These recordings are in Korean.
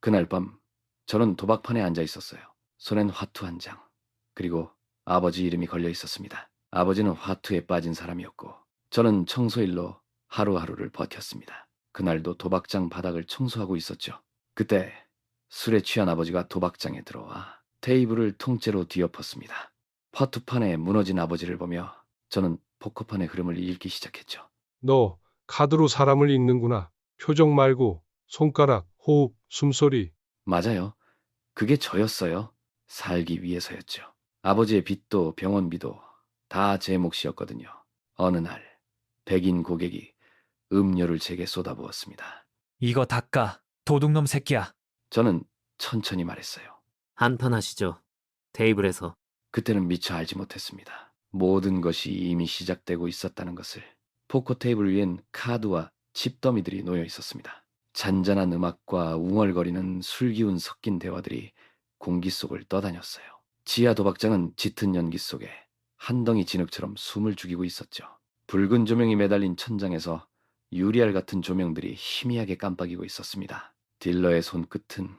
그날 밤 저는 도박판에 앉아 있었어요. 손엔 화투 한 장, 그리고 아버지 이름이 걸려 있었습니다. 아버지는 화투에 빠진 사람이었고 저는 청소일로 하루하루를 버텼습니다. 그날도 도박장 바닥을 청소하고 있었죠. 그때 술에 취한 아버지가 도박장에 들어와 테이블을 통째로 뒤엎었습니다. 화투판에 무너진 아버지를 보며 저는 포커판의 흐름을 읽기 시작했죠. 너 카드로 사람을 읽는구나. 표정 말고 손가락, 호흡, 숨소리. 맞아요. 그게 저였어요. 살기 위해서였죠. 아버지의 빚도 병원비도 다 제 몫이었거든요. 어느 날 백인 고객이 음료를 제게 쏟아부었습니다. 이거 닦아. 도둑놈 새끼야. 저는 천천히 말했어요. 한판 하시죠. 테이블에서. 그때는 미처 알지 못했습니다. 모든 것이 이미 시작되고 있었다는 것을. 포커 테이블 위엔 카드와 칩더미들이 놓여 있었습니다. 잔잔한 음악과 웅얼거리는 술기운 섞인 대화들이 공기 속을 떠다녔어요. 지하 도박장은 짙은 연기 속에 한 덩이 진흙처럼 숨을 죽이고 있었죠. 붉은 조명이 매달린 천장에서 유리알 같은 조명들이 희미하게 깜빡이고 있었습니다. 딜러의 손끝은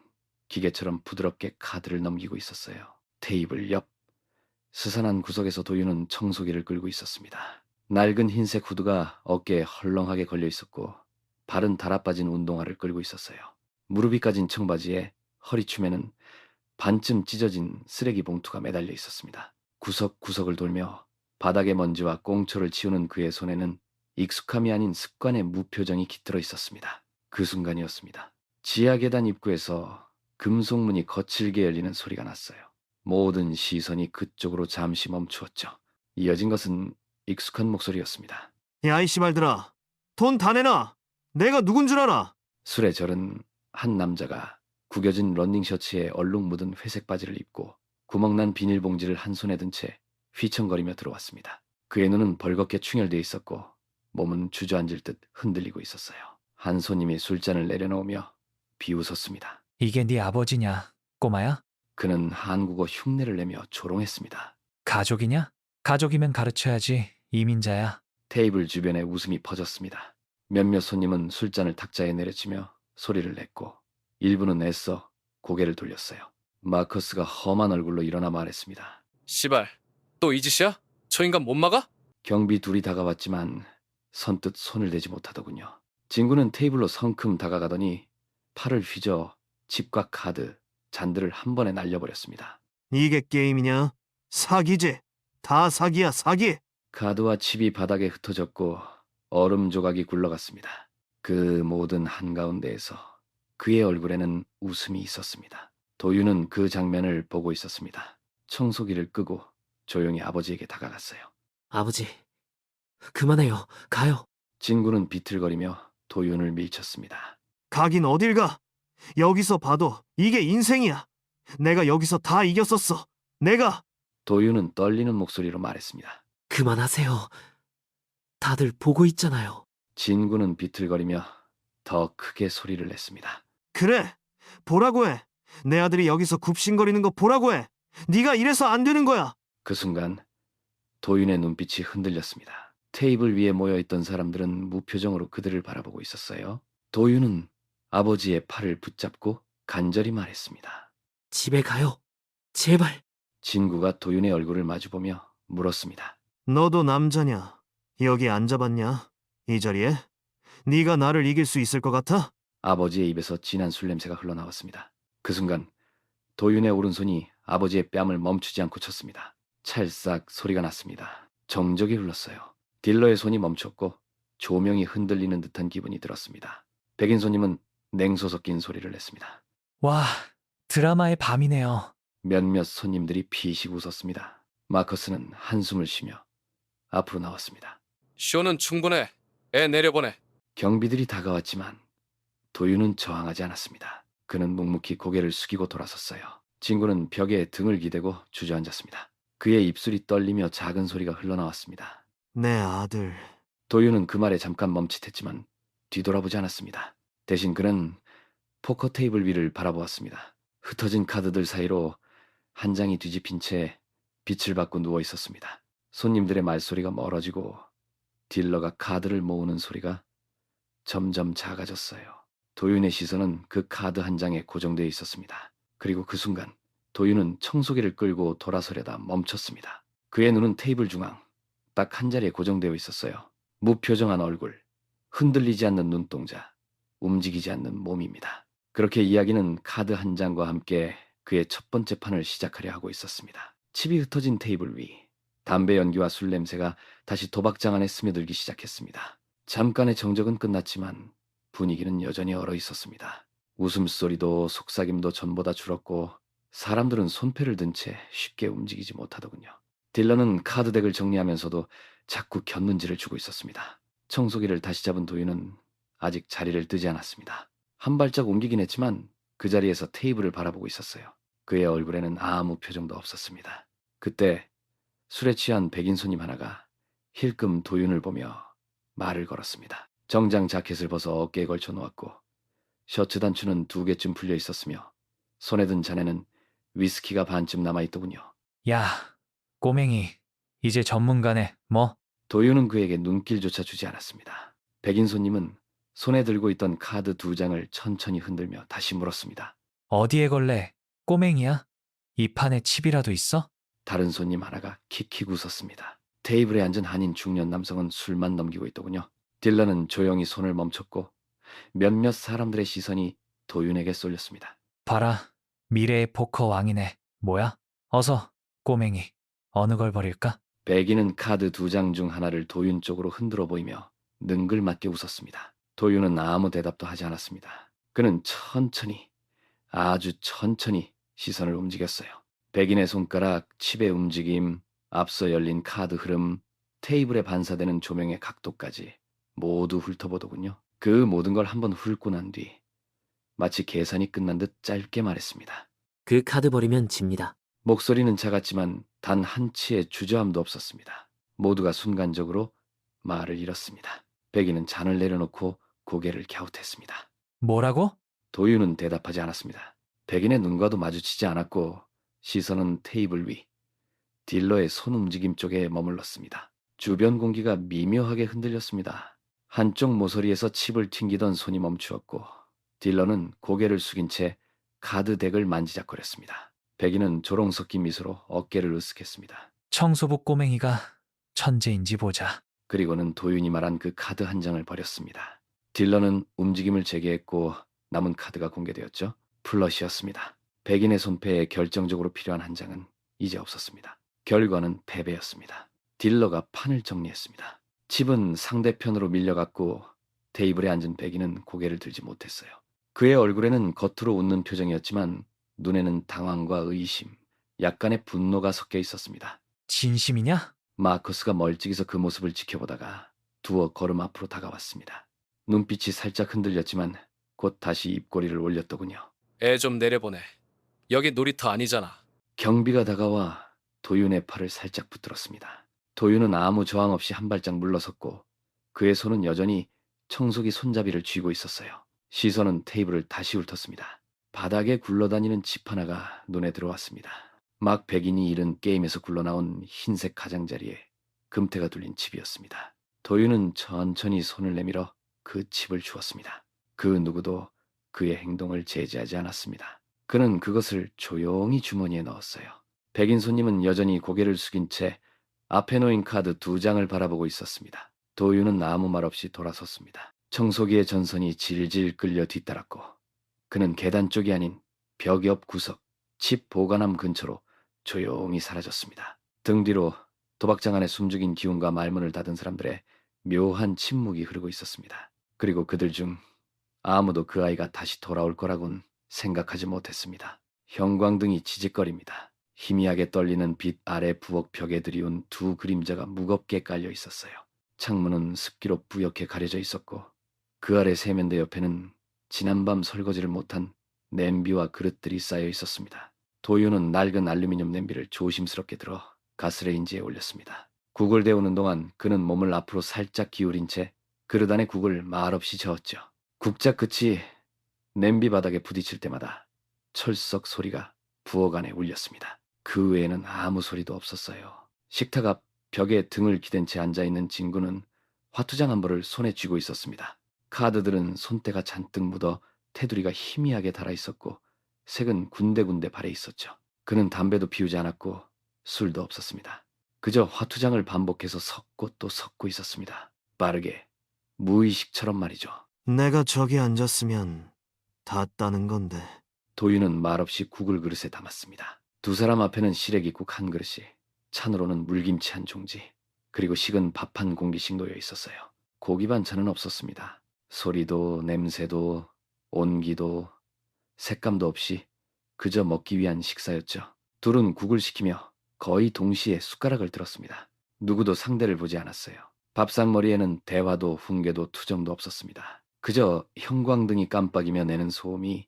기계처럼 부드럽게 카드를 넘기고 있었어요. 테이블 옆 스산한 구석에서 도유는 청소기를 끌고 있었습니다. 낡은 흰색 후드가 어깨에 헐렁하게 걸려 있었고 발은 달아빠진 운동화를 끌고 있었어요. 무릎이 까진 청바지에 허리춤에는 반쯤 찢어진 쓰레기 봉투가 매달려 있었습니다. 구석구석을 돌며 바닥의 먼지와 꽁초를 치우는 그의 손에는 익숙함이 아닌 습관의 무표정이 깃들어 있었습니다. 그 순간이었습니다. 지하 계단 입구에서 금속문이 거칠게 열리는 소리가 났어요. 모든 시선이 그쪽으로 잠시 멈추었죠. 이어진 것은 익숙한 목소리였습니다. 야, 이 씨발들아. 돈 다 내놔. 내가 누군 줄 알아? 술에 절은 한 남자가 구겨진 러닝 셔츠에 얼룩 묻은 회색 바지를 입고 구멍난 비닐봉지를 한 손에 든 채 휘청거리며 들어왔습니다. 그의 눈은 벌겋게 충혈되어 있었고 몸은 주저앉을 듯 흔들리고 있었어요. 한 손님이 술잔을 내려놓으며 비웃었습니다. 이게 네 아버지냐, 꼬마야? 그는 한국어 흉내를 내며 조롱했습니다. 가족이냐? 가족이면 가르쳐야지. 이민자야. 테이블 주변에 웃음이 퍼졌습니다. 몇몇 손님은 술잔을 탁자에 내려치며 소리를 냈고 일부는 애써 고개를 돌렸어요. 마커스가 험한 얼굴로 일어나 말했습니다. 씨발, 또 이 짓이야? 저 인간 못 막아? 경비 둘이 다가왔지만 선뜻 손을 대지 못하더군요. 진구는 테이블로 성큼 다가가더니 팔을 휘저 칩과 카드, 잔들을 한 번에 날려버렸습니다. 이게 게임이냐? 사기지. 다 사기야, 사기. 카드와 칩이 바닥에 흩어졌고 얼음 조각이 굴러갔습니다. 그 모든 한가운데에서 그의 얼굴에는 웃음이 있었습니다. 도유는 그 장면을 보고 있었습니다. 청소기를 끄고 조용히 아버지에게 다가갔어요. 아버지, 그만해요. 가요. 진구는 비틀거리며 도윤을 밀쳤습니다. 가긴 어딜 가? 여기서 봐도 이게 인생이야. 내가 여기서 다 이겼었어. 내가. 도윤은 떨리는 목소리로 말했습니다. 그만하세요. 다들 보고 있잖아요. 진구는 비틀거리며 더 크게 소리를 냈습니다. 그래. 보라고 해. 내 아들이 여기서 굽신거리는 거 보라고 해. 네가 이래서 안 되는 거야. 그 순간 도윤의 눈빛이 흔들렸습니다. 테이블 위에 모여있던 사람들은 무표정으로 그들을 바라보고 있었어요. 도윤은 아버지의 팔을 붙잡고 간절히 말했습니다. 집에 가요. 제발. 진구가 도윤의 얼굴을 마주보며 물었습니다. 너도 남자냐? 여기 앉아봤냐? 이 자리에? 네가 나를 이길 수 있을 것 같아? 아버지의 입에서 진한 술 냄새가 흘러나왔습니다. 그 순간 도윤의 오른손이 아버지의 뺨을 멈추지 않고 쳤습니다. 찰싹 소리가 났습니다. 정적이 흘렀어요. 딜러의 손이 멈췄고 조명이 흔들리는 듯한 기분이 들었습니다. 백인 손님은 냉소 섞인 소리를 냈습니다. 와, 드라마의 밤이네요. 몇몇 손님들이 피식 웃었습니다. 마커스는 한숨을 쉬며 앞으로 나왔습니다. 쇼는 충분해. 애 내려보내. 경비들이 다가왔지만 도윤은 저항하지 않았습니다. 그는 묵묵히 고개를 숙이고 돌아섰어요. 친구는 벽에 등을 기대고 주저앉았습니다. 그의 입술이 떨리며 작은 소리가 흘러나왔습니다. 내 아들. 도윤은 그 말에 잠깐 멈칫했지만 뒤돌아보지 않았습니다. 대신 그는 포커 테이블 위를 바라보았습니다. 흩어진 카드들 사이로 한 장이 뒤집힌 채 빛을 받고 누워 있었습니다. 손님들의 말소리가 멀어지고 딜러가 카드를 모으는 소리가 점점 작아졌어요. 도윤의 시선은 그 카드 한 장에 고정되어 있었습니다. 그리고 그 순간 도윤은 청소기를 끌고 돌아서려다 멈췄습니다. 그의 눈은 테이블 중앙 딱 한 자리에 고정되어 있었어요. 무표정한 얼굴, 흔들리지 않는 눈동자, 움직이지 않는 몸입니다. 그렇게 이야기는 카드 한 장과 함께 그의 첫 번째 판을 시작하려 하고 있었습니다. 칩이 흩어진 테이블 위, 담배 연기와 술 냄새가 다시 도박장 안에 스며들기 시작했습니다. 잠깐의 정적은 끝났지만 분위기는 여전히 얼어 있었습니다. 웃음소리도 속삭임도 전보다 줄었고 사람들은 손패를 든 채 쉽게 움직이지 못하더군요. 딜런은 카드덱을 정리하면서도 자꾸 곁눈질을 주고 있었습니다. 청소기를 다시 잡은 도윤은 아직 자리를 뜨지 않았습니다. 한 발짝 옮기긴 했지만 그 자리에서 테이블을 바라보고 있었어요. 그의 얼굴에는 아무 표정도 없었습니다. 그때 술에 취한 백인 손님 하나가 힐끔 도윤을 보며 말을 걸었습니다. 정장 자켓을 벗어 어깨에 걸쳐 놓았고 셔츠 단추는 2개쯤 풀려 있었으며 손에 든 잔에는 위스키가 반쯤 남아있더군요. 야, 꼬맹이. 이제 전문가네. 뭐? 도윤은 그에게 눈길조차 주지 않았습니다. 백인 손님은 손에 들고 있던 카드 2장을 천천히 흔들며 다시 물었습니다. 어디에 걸래? 꼬맹이야? 이 판에 칩이라도 있어? 다른 손님 하나가 킥킥 웃었습니다. 테이블에 앉은 한인 중년 남성은 술만 넘기고 있더군요. 딜런은 조용히 손을 멈췄고 몇몇 사람들의 시선이 도윤에게 쏠렸습니다. 봐라. 미래의 포커 왕이네. 뭐야? 어서, 꼬맹이. 어느 걸 버릴까? 백인은 카드 2장 중 하나를 도윤 쪽으로 흔들어 보이며 능글맞게 웃었습니다. 도윤은 아무 대답도 하지 않았습니다. 그는 천천히, 아주 천천히 시선을 움직였어요. 백인의 손가락, 칩의 움직임, 앞서 열린 카드 흐름, 테이블에 반사되는 조명의 각도까지 모두 훑어보더군요. 그 모든 걸 한번 훑고 난 뒤 마치 계산이 끝난 듯 짧게 말했습니다. 그 카드 버리면 집니다. 목소리는 작았지만 단 한치의 주저함도 없었습니다. 모두가 순간적으로 말을 잃었습니다. 백인은 잔을 내려놓고 고개를 갸웃했습니다. 뭐라고? 도윤은 대답하지 않았습니다. 백인의 눈과도 마주치지 않았고 시선은 테이블 위, 딜러의 손 움직임 쪽에 머물렀습니다. 주변 공기가 미묘하게 흔들렸습니다. 한쪽 모서리에서 칩을 튕기던 손이 멈추었고 딜러는 고개를 숙인 채 카드 덱을 만지작거렸습니다. 백인은 조롱 섞인 미소로 어깨를 으쓱했습니다. 청소부 꼬맹이가 천재인지 보자. 그리고는 도윤이 말한 그 카드 한 장을 버렸습니다. 딜러는 움직임을 재개했고 남은 카드가 공개되었죠. 플러시였습니다. 백인의 손패에 결정적으로 필요한 한 장은 이제 없었습니다. 결과는 패배였습니다. 딜러가 판을 정리했습니다. 칩은 상대편으로 밀려갔고 테이블에 앉은 백인은 고개를 들지 못했어요. 그의 얼굴에는 겉으로 웃는 표정이었지만 눈에는 당황과 의심, 약간의 분노가 섞여 있었습니다. 진심이냐? 마커스가 멀찍이서 그 모습을 지켜보다가 두어 걸음 앞으로 다가왔습니다. 눈빛이 살짝 흔들렸지만 곧 다시 입꼬리를 올렸더군요. 애 좀 내려보내. 여기 놀이터 아니잖아. 경비가 다가와 도윤의 팔을 살짝 붙들었습니다. 도윤은 아무 저항 없이 한 발짝 물러섰고 그의 손은 여전히 청소기 손잡이를 쥐고 있었어요. 시선은 테이블을 다시 훑었습니다. 바닥에 굴러다니는 칩 하나가 눈에 들어왔습니다. 막 백인이 잃은 게임에서 굴러나온 흰색 가장자리에 금태가 둘린 칩이었습니다. 도윤은 천천히 손을 내밀어 그 칩을 주었습니다. 그 누구도 그의 행동을 제지하지 않았습니다. 그는 그것을 조용히 주머니에 넣었어요. 백인 손님은 여전히 고개를 숙인 채 앞에 놓인 카드 2장을 바라보고 있었습니다. 도윤은 아무 말 없이 돌아섰습니다. 청소기의 전선이 질질 끌려 뒤따랐고 그는 계단 쪽이 아닌 벽 옆 구석, 칩 보관함 근처로 조용히 사라졌습니다. 등 뒤로 도박장 안에 숨죽인 기운과 말문을 닫은 사람들의 묘한 침묵이 흐르고 있었습니다. 그리고 그들 중 아무도 그 아이가 다시 돌아올 거라곤 생각하지 못했습니다. 형광등이 지직거립니다. 희미하게 떨리는 빛 아래 부엌 벽에 들이운 2 그림자가 무겁게 깔려 있었어요. 창문은 습기로 뿌옇게 가려져 있었고 그 아래 세면대 옆에는 지난밤 설거지를 못한 냄비와 그릇들이 쌓여 있었습니다. 도윤은 낡은 알루미늄 냄비를 조심스럽게 들어 가스레인지에 올렸습니다. 국을 데우는 동안 그는 몸을 앞으로 살짝 기울인 채 그릇 안에 국을 말없이 저었죠. 국자 끝이 냄비 바닥에 부딪힐 때마다 철썩 소리가 부엌 안에 울렸습니다. 그 외에는 아무 소리도 없었어요. 식탁 앞 벽에 등을 기댄 채 앉아있는 진구는 화투장 한 벌을 손에 쥐고 있었습니다. 카드들은 손때가 잔뜩 묻어 테두리가 희미하게 달아 있었고 색은 군데군데 발해 있었죠. 그는 담배도 피우지 않았고 술도 없었습니다. 그저 화투장을 반복해서 섰고 또 섰고 있었습니다. 빠르게, 무의식처럼 말이죠. 내가 저기 앉았으면 다 따는 건데. 도윤은 말없이 국을 그릇에 담았습니다. 두 사람 앞에는 시래기국 한 그릇이, 찬으로는 물김치 한 종지, 그리고 식은 밥 한 공기씩 놓여 있었어요. 고기 반찬은 없었습니다. 소리도 냄새도 온기도 색감도 없이 그저 먹기 위한 식사였죠. 둘은 국을 시키며 거의 동시에 숟가락을 들었습니다. 누구도 상대를 보지 않았어요. 밥상머리에는 대화도 훈계도 투정도 없었습니다. 그저 형광등이 깜빡이며 내는 소음이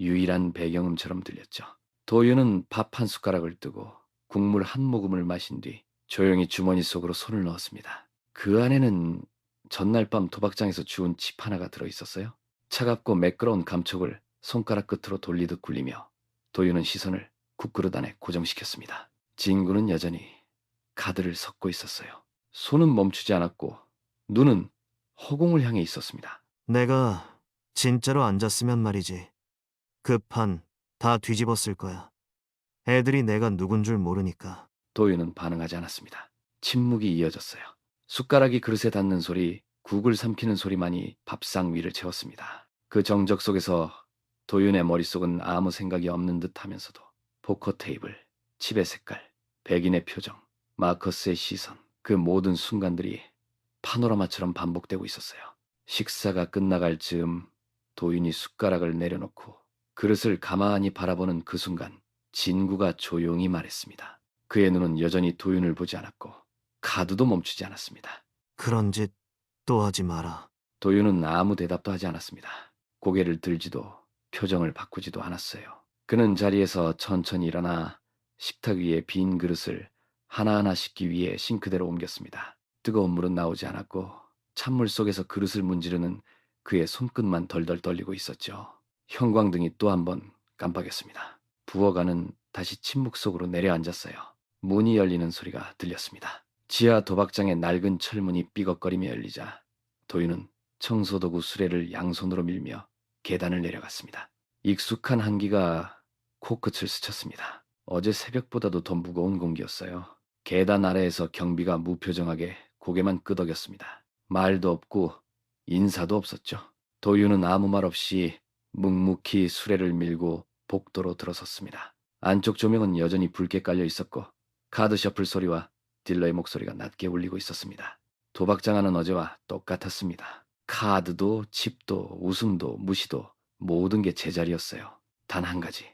유일한 배경음처럼 들렸죠. 도윤은 밥 한 숟가락을 뜨고 국물 한 모금을 마신 뒤 조용히 주머니 속으로 손을 넣었습니다. 그 안에는 전날 밤 도박장에서 주운 칩 하나가 들어있었어요. 차갑고 매끄러운 감촉을 손가락 끝으로 돌리듯 굴리며 도윤은 시선을 국그릇 안에 고정시켰습니다. 진구는 여전히 카드를 섞고 있었어요. 손은 멈추지 않았고 눈은 허공을 향해 있었습니다. 내가 진짜로 앉았으면 말이지. 그 판 다 뒤집었을 거야. 애들이 내가 누군 줄 모르니까. 도윤은 반응하지 않았습니다. 침묵이 이어졌어요. 숟가락이 그릇에 닿는 소리, 국을 삼키는 소리만이 밥상 위를 채웠습니다. 그 정적 속에서 도윤의 머릿속은 아무 생각이 없는 듯 하면서도 포커 테이블, 칩의 색깔, 백인의 표정, 마커스의 시선, 그 모든 순간들이 파노라마처럼 반복되고 있었어요. 식사가 끝나갈 즈음 도윤이 숟가락을 내려놓고 그릇을 가만히 바라보는 그 순간 진구가 조용히 말했습니다. 그의 눈은 여전히 도윤을 보지 않았고 카드도 멈추지 않았습니다. 그런 짓 또 하지 마라. 도윤은 아무 대답도 하지 않았습니다. 고개를 들지도 표정을 바꾸지도 않았어요. 그는 자리에서 천천히 일어나 식탁 위에 빈 그릇을 하나하나 씻기 위해 싱크대로 옮겼습니다. 뜨거운 물은 나오지 않았고 찬물 속에서 그릇을 문지르는 그의 손끝만 덜덜 떨리고 있었죠. 형광등이 또 한 번 깜빡였습니다. 부엌가는 다시 침묵 속으로 내려앉았어요. 문이 열리는 소리가 들렸습니다. 지하 도박장의 낡은 철문이 삐걱거리며 열리자 도윤은 청소도구 수레를 양손으로 밀며 계단을 내려갔습니다. 익숙한 한기가 코끝을 스쳤습니다. 어제 새벽보다도 더 무거운 공기였어요. 계단 아래에서 경비가 무표정하게 고개만 끄덕였습니다. 말도 없고 인사도 없었죠. 도윤은 아무 말 없이 묵묵히 수레를 밀고 복도로 들어섰습니다. 안쪽 조명은 여전히 붉게 깔려 있었고 카드 셔플 소리와 딜러의 목소리가 낮게 울리고 있었습니다. 도박장 안은 어제와 똑같았습니다. 카드도 칩도 웃음도 무시도 모든 게 제자리였어요. 단 한 가지.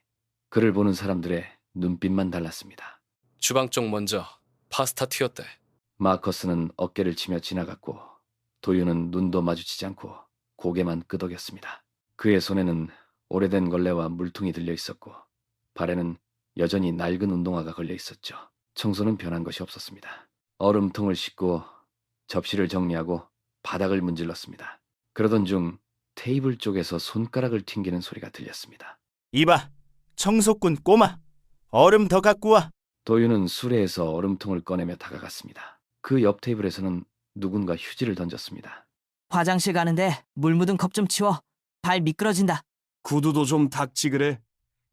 그를 보는 사람들의 눈빛만 달랐습니다. 주방 쪽 먼저 파스타 튀었대. 마커스는 어깨를 치며 지나갔고 도윤은 눈도 마주치지 않고 고개만 끄덕였습니다. 그의 손에는 오래된 걸레와 물통이 들려 있었고 발에는 여전히 낡은 운동화가 걸려 있었죠. 청소는 변한 것이 없었습니다. 얼음통을 씻고 접시를 정리하고 바닥을 문질렀습니다. 그러던 중 테이블 쪽에서 손가락을 튕기는 소리가 들렸습니다. 이봐, 청소꾼 꼬마, 얼음 더 갖고 와. 도윤은 수레에서 얼음통을 꺼내며 다가갔습니다. 그 옆 테이블에서는 누군가 휴지를 던졌습니다. 화장실 가는데 물 묻은 컵 좀 치워. 발 미끄러진다. 구두도 좀 닦지 그래.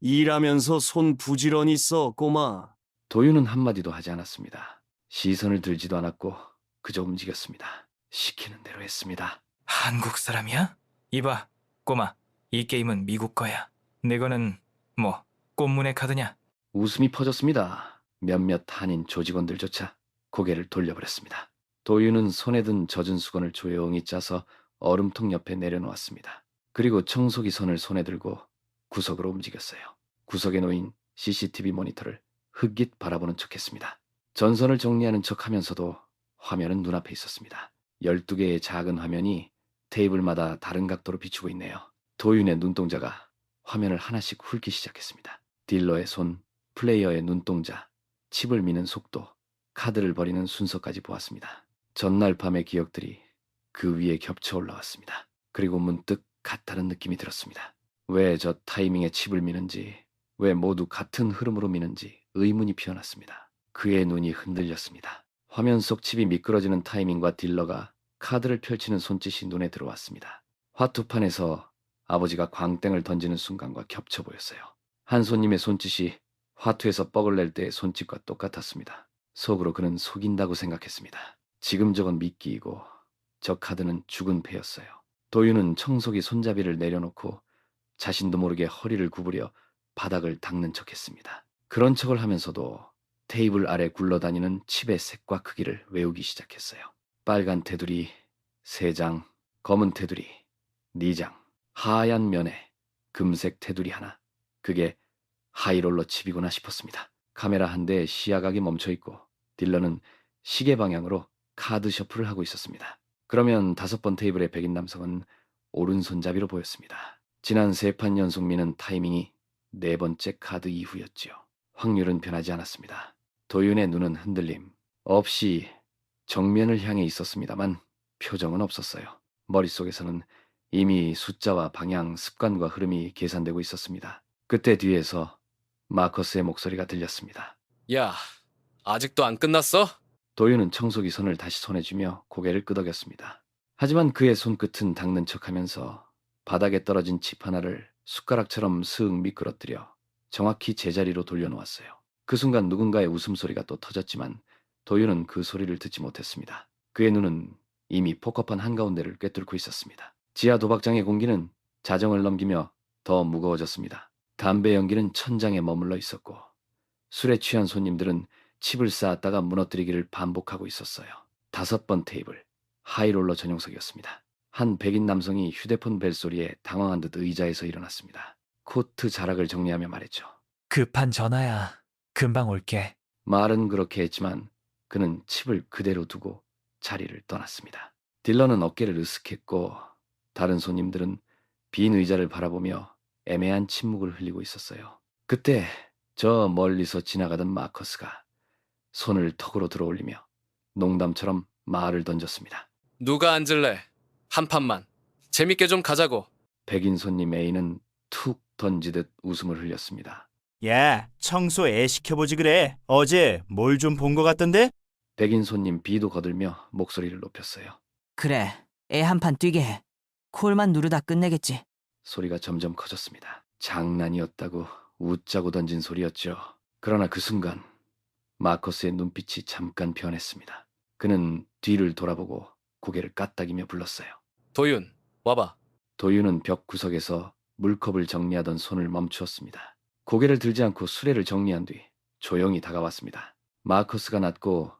일하면서 손 부지런히 써, 꼬마. 도윤은 한마디도 하지 않았습니다. 시선을 들지도 않았고 그저 움직였습니다. 시키는 대로 했습니다. 한국 사람이야? 이봐, 꼬마. 이 게임은 미국 거야. 내 거는 뭐 꽃무늬 카드냐? 웃음이 퍼졌습니다. 몇몇 한인 조직원들조차 고개를 돌려버렸습니다. 도윤은 손에 든 젖은 수건을 조용히 짜서 얼음통 옆에 내려놓았습니다. 그리고 청소기 선을 손에 들고 구석으로 움직였어요. 구석에 놓인 CCTV 모니터를 흑깃 바라보는 척했습니다. 전선을 정리하는 척하면서도 화면은 눈앞에 있었습니다. 12개의 작은 화면이 테이블마다 다른 각도로 비추고 있네요. 도윤의 눈동자가 화면을 하나씩 훑기 시작했습니다. 딜러의 손, 플레이어의 눈동자, 칩을 미는 속도, 카드를 버리는 순서까지 보았습니다. 전날 밤의 기억들이 그 위에 겹쳐 올라왔습니다. 그리고 문득 같다는 느낌이 들었습니다. 왜 저 타이밍에 칩을 미는지, 왜 모두 같은 흐름으로 미는지 의문이 피어났습니다. 그의 눈이 흔들렸습니다. 화면 속 칩이 미끄러지는 타이밍과 딜러가 카드를 펼치는 손짓이 눈에 들어왔습니다. 화투판에서 아버지가 광땡을 던지는 순간과 겹쳐 보였어요. 한 손님의 손짓이 화투에서 뻑을 낼 때의 손짓과 똑같았습니다. 속으로 그는 속인다고 생각했습니다. 지금 저건 미끼이고 저 카드는 죽은 패였어요. 도윤은 청소기 손잡이를 내려놓고 자신도 모르게 허리를 구부려 바닥을 닦는 척했습니다. 그런 척을 하면서도 테이블 아래 굴러다니는 칩의 색과 크기를 외우기 시작했어요. 빨간 테두리 3장, 검은 테두리 2장, 하얀 면에 금색 테두리 하나. 그게 하이롤러 칩이구나 싶었습니다. 카메라 한 대에 시야각이 멈춰있고 딜러는 시계 방향으로 카드 셔플을 하고 있었습니다. 그러면 5번 테이블의 백인 남성은 오른손잡이로 보였습니다. 지난 3판 연속 미는 타이밍이 4번째 카드 이후였지요. 확률은 변하지 않았습니다. 도윤의 눈은 흔들림 없이 정면을 향해 있었습니다만 표정은 없었어요. 머릿속에서는 이미 숫자와 방향, 습관과 흐름이 계산되고 있었습니다. 그때 뒤에서 마커스의 목소리가 들렸습니다. 야, 아직도 안 끝났어? 도윤은 청소기 손을 다시 손에 쥐며 고개를 끄덕였습니다. 하지만 그의 손끝은 닦는 척하면서 바닥에 떨어진 칩 하나를 숟가락처럼 슥 미끄러뜨려 정확히 제자리로 돌려놓았어요. 그 순간 누군가의 웃음소리가 또 터졌지만 도윤은 그 소리를 듣지 못했습니다. 그의 눈은 이미 포커판 한가운데를 꿰뚫고 있었습니다. 지하 도박장의 공기는 자정을 넘기며 더 무거워졌습니다. 담배 연기는 천장에 머물러 있었고 술에 취한 손님들은 칩을 쌓았다가 무너뜨리기를 반복하고 있었어요. 5번 테이블, 하이롤러 전용석이었습니다. 한 백인 남성이 휴대폰 벨소리에 당황한 듯 의자에서 일어났습니다. 코트 자락을 정리하며 말했죠. 급한 전화야. 금방 올게. 말은 그렇게 했지만 그는 칩을 그대로 두고 자리를 떠났습니다. 딜러는 어깨를 으쓱했고 다른 손님들은 빈 의자를 바라보며 애매한 침묵을 흘리고 있었어요. 그때 저 멀리서 지나가던 마커스가 손을 턱으로 들어올리며 농담처럼 말을 던졌습니다. 누가 앉을래? 한 판만. 재밌게 좀 가자고. 백인 손님 A는 툭 던지듯 웃음을 흘렸습니다. 야, 청소 애 시켜보지 그래. 어제 뭘 좀 본 것 같던데? 백인 손님 B도 거들며 목소리를 높였어요. 그래, 애 한 판 뛰게 해. 콜만 누르다 끝내겠지. 소리가 점점 커졌습니다. 장난이었다고 웃자고 던진 소리였죠. 그러나 그 순간 마커스의 눈빛이 잠깐 변했습니다. 그는 뒤를 돌아보고 고개를 까딱이며 불렀어요. 도윤, 와봐. 도윤은 벽 구석에서 물컵을 정리하던 손을 멈추었습니다. 고개를 들지 않고 수레를 정리한 뒤 조용히 다가왔습니다. 마커스가 낮고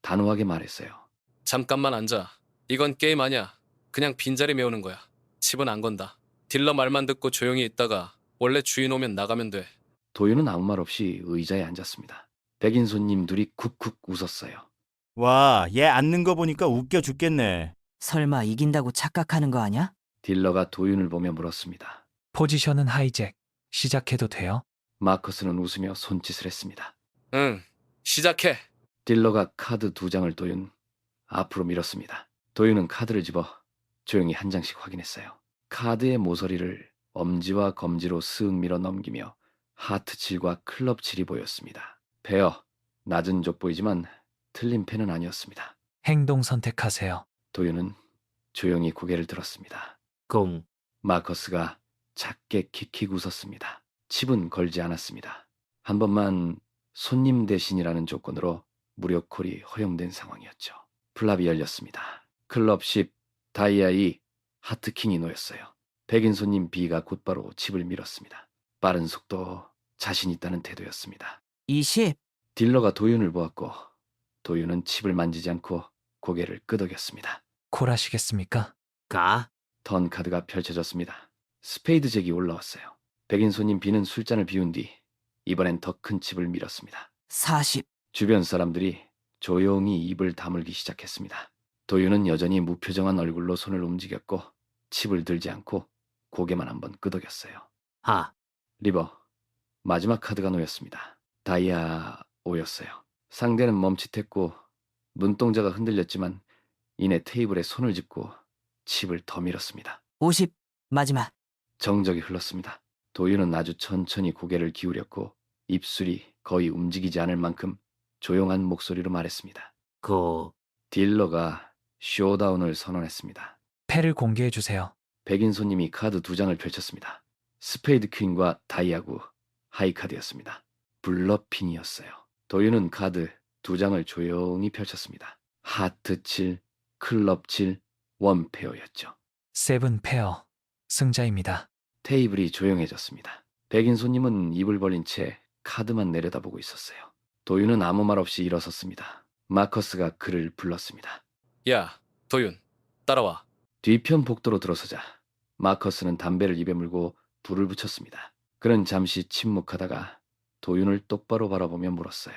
단호하게 말했어요. 잠깐만 앉아. 이건 게임 아니야. 그냥 빈자리 메우는 거야. 칩은 안 건다. 딜러 말만 듣고 조용히 있다가 원래 주인 오면 나가면 돼. 도윤은 아무 말 없이 의자에 앉았습니다. 백인 손님 둘이 쿡쿡 웃었어요. 와, 얘 앉는 거 보니까 웃겨 죽겠네. 설마 이긴다고 착각하는 거 아냐? 딜러가 도윤을 보며 물었습니다. 포지션은 하이잭. 시작해도 돼요? 마커스는 웃으며 손짓을 했습니다. 응, 시작해. 딜러가 카드 2장을 도윤 앞으로 밀었습니다. 도윤은 카드를 집어 조용히 한 장씩 확인했어요. 카드의 모서리를 엄지와 검지로 쓱 밀어 넘기며 하트 7과 클럽 7이 보였습니다. 베어, 낮은 족보이지만 틀린 패는 아니었습니다. 행동 선택하세요. 도윤은 조용히 고개를 들었습니다. 공, 마커스가 작게 킥킥 웃었습니다. 칩은 걸지 않았습니다. 한 번만 손님 대신이라는 조건으로 무료 콜이 허용된 상황이었죠. 플랍이 열렸습니다. 클럽 10, 다이아 2, 하트킹이 놓였어요. 백인 손님 B가 곧바로 칩을 밀었습니다. 빠른 속도, 자신 있다는 태도였습니다. 20. 딜러가 도윤을 보았고 도윤은 칩을 만지지 않고 고개를 끄덕였습니다. 콜하시겠습니까? 가, 턴 카드가 펼쳐졌습니다. 스페이드 잭이 올라왔어요. 백인 손님 B는 술잔을 비운 뒤 이번엔 더 큰 칩을 밀었습니다. 40. 주변 사람들이 조용히 입을 다물기 시작했습니다. 도윤은 여전히 무표정한 얼굴로 손을 움직였고 칩을 들지 않고 고개만 한번 끄덕였어요. 하, 리버, 마지막 카드가 놓였습니다. 다이아 5였어요. 상대는 멈칫했고 눈동자가 흔들렸지만 이내 테이블에 손을 짚고 칩을 더 밀었습니다. 50. 마지막. 정적이 흘렀습니다. 도윤은 아주 천천히 고개를 기울였고 입술이 거의 움직이지 않을 만큼 조용한 목소리로 말했습니다. 고, 딜러가 쇼다운을 선언했습니다. 패를 공개해 주세요. 백인 손님이 카드 2장을 펼쳤습니다. 스페이드 퀸과 다이아구, 하이카드였습니다. 블러핀이었어요. 도윤은 카드 2장을 조용히 펼쳤습니다. 하트 7, 클럽 7, 원페어였죠. 세븐 페어. 승자입니다. 테이블이 조용해졌습니다. 백인 손님은 입을 벌린 채 카드만 내려다보고 있었어요. 도윤은 아무 말 없이 일어섰습니다. 마커스가 그를 불렀습니다. 야, 도윤, 따라와. 뒤편 복도로 들어서자 마커스는 담배를 입에 물고 불을 붙였습니다. 그는 잠시 침묵하다가 도윤을 똑바로 바라보며 물었어요.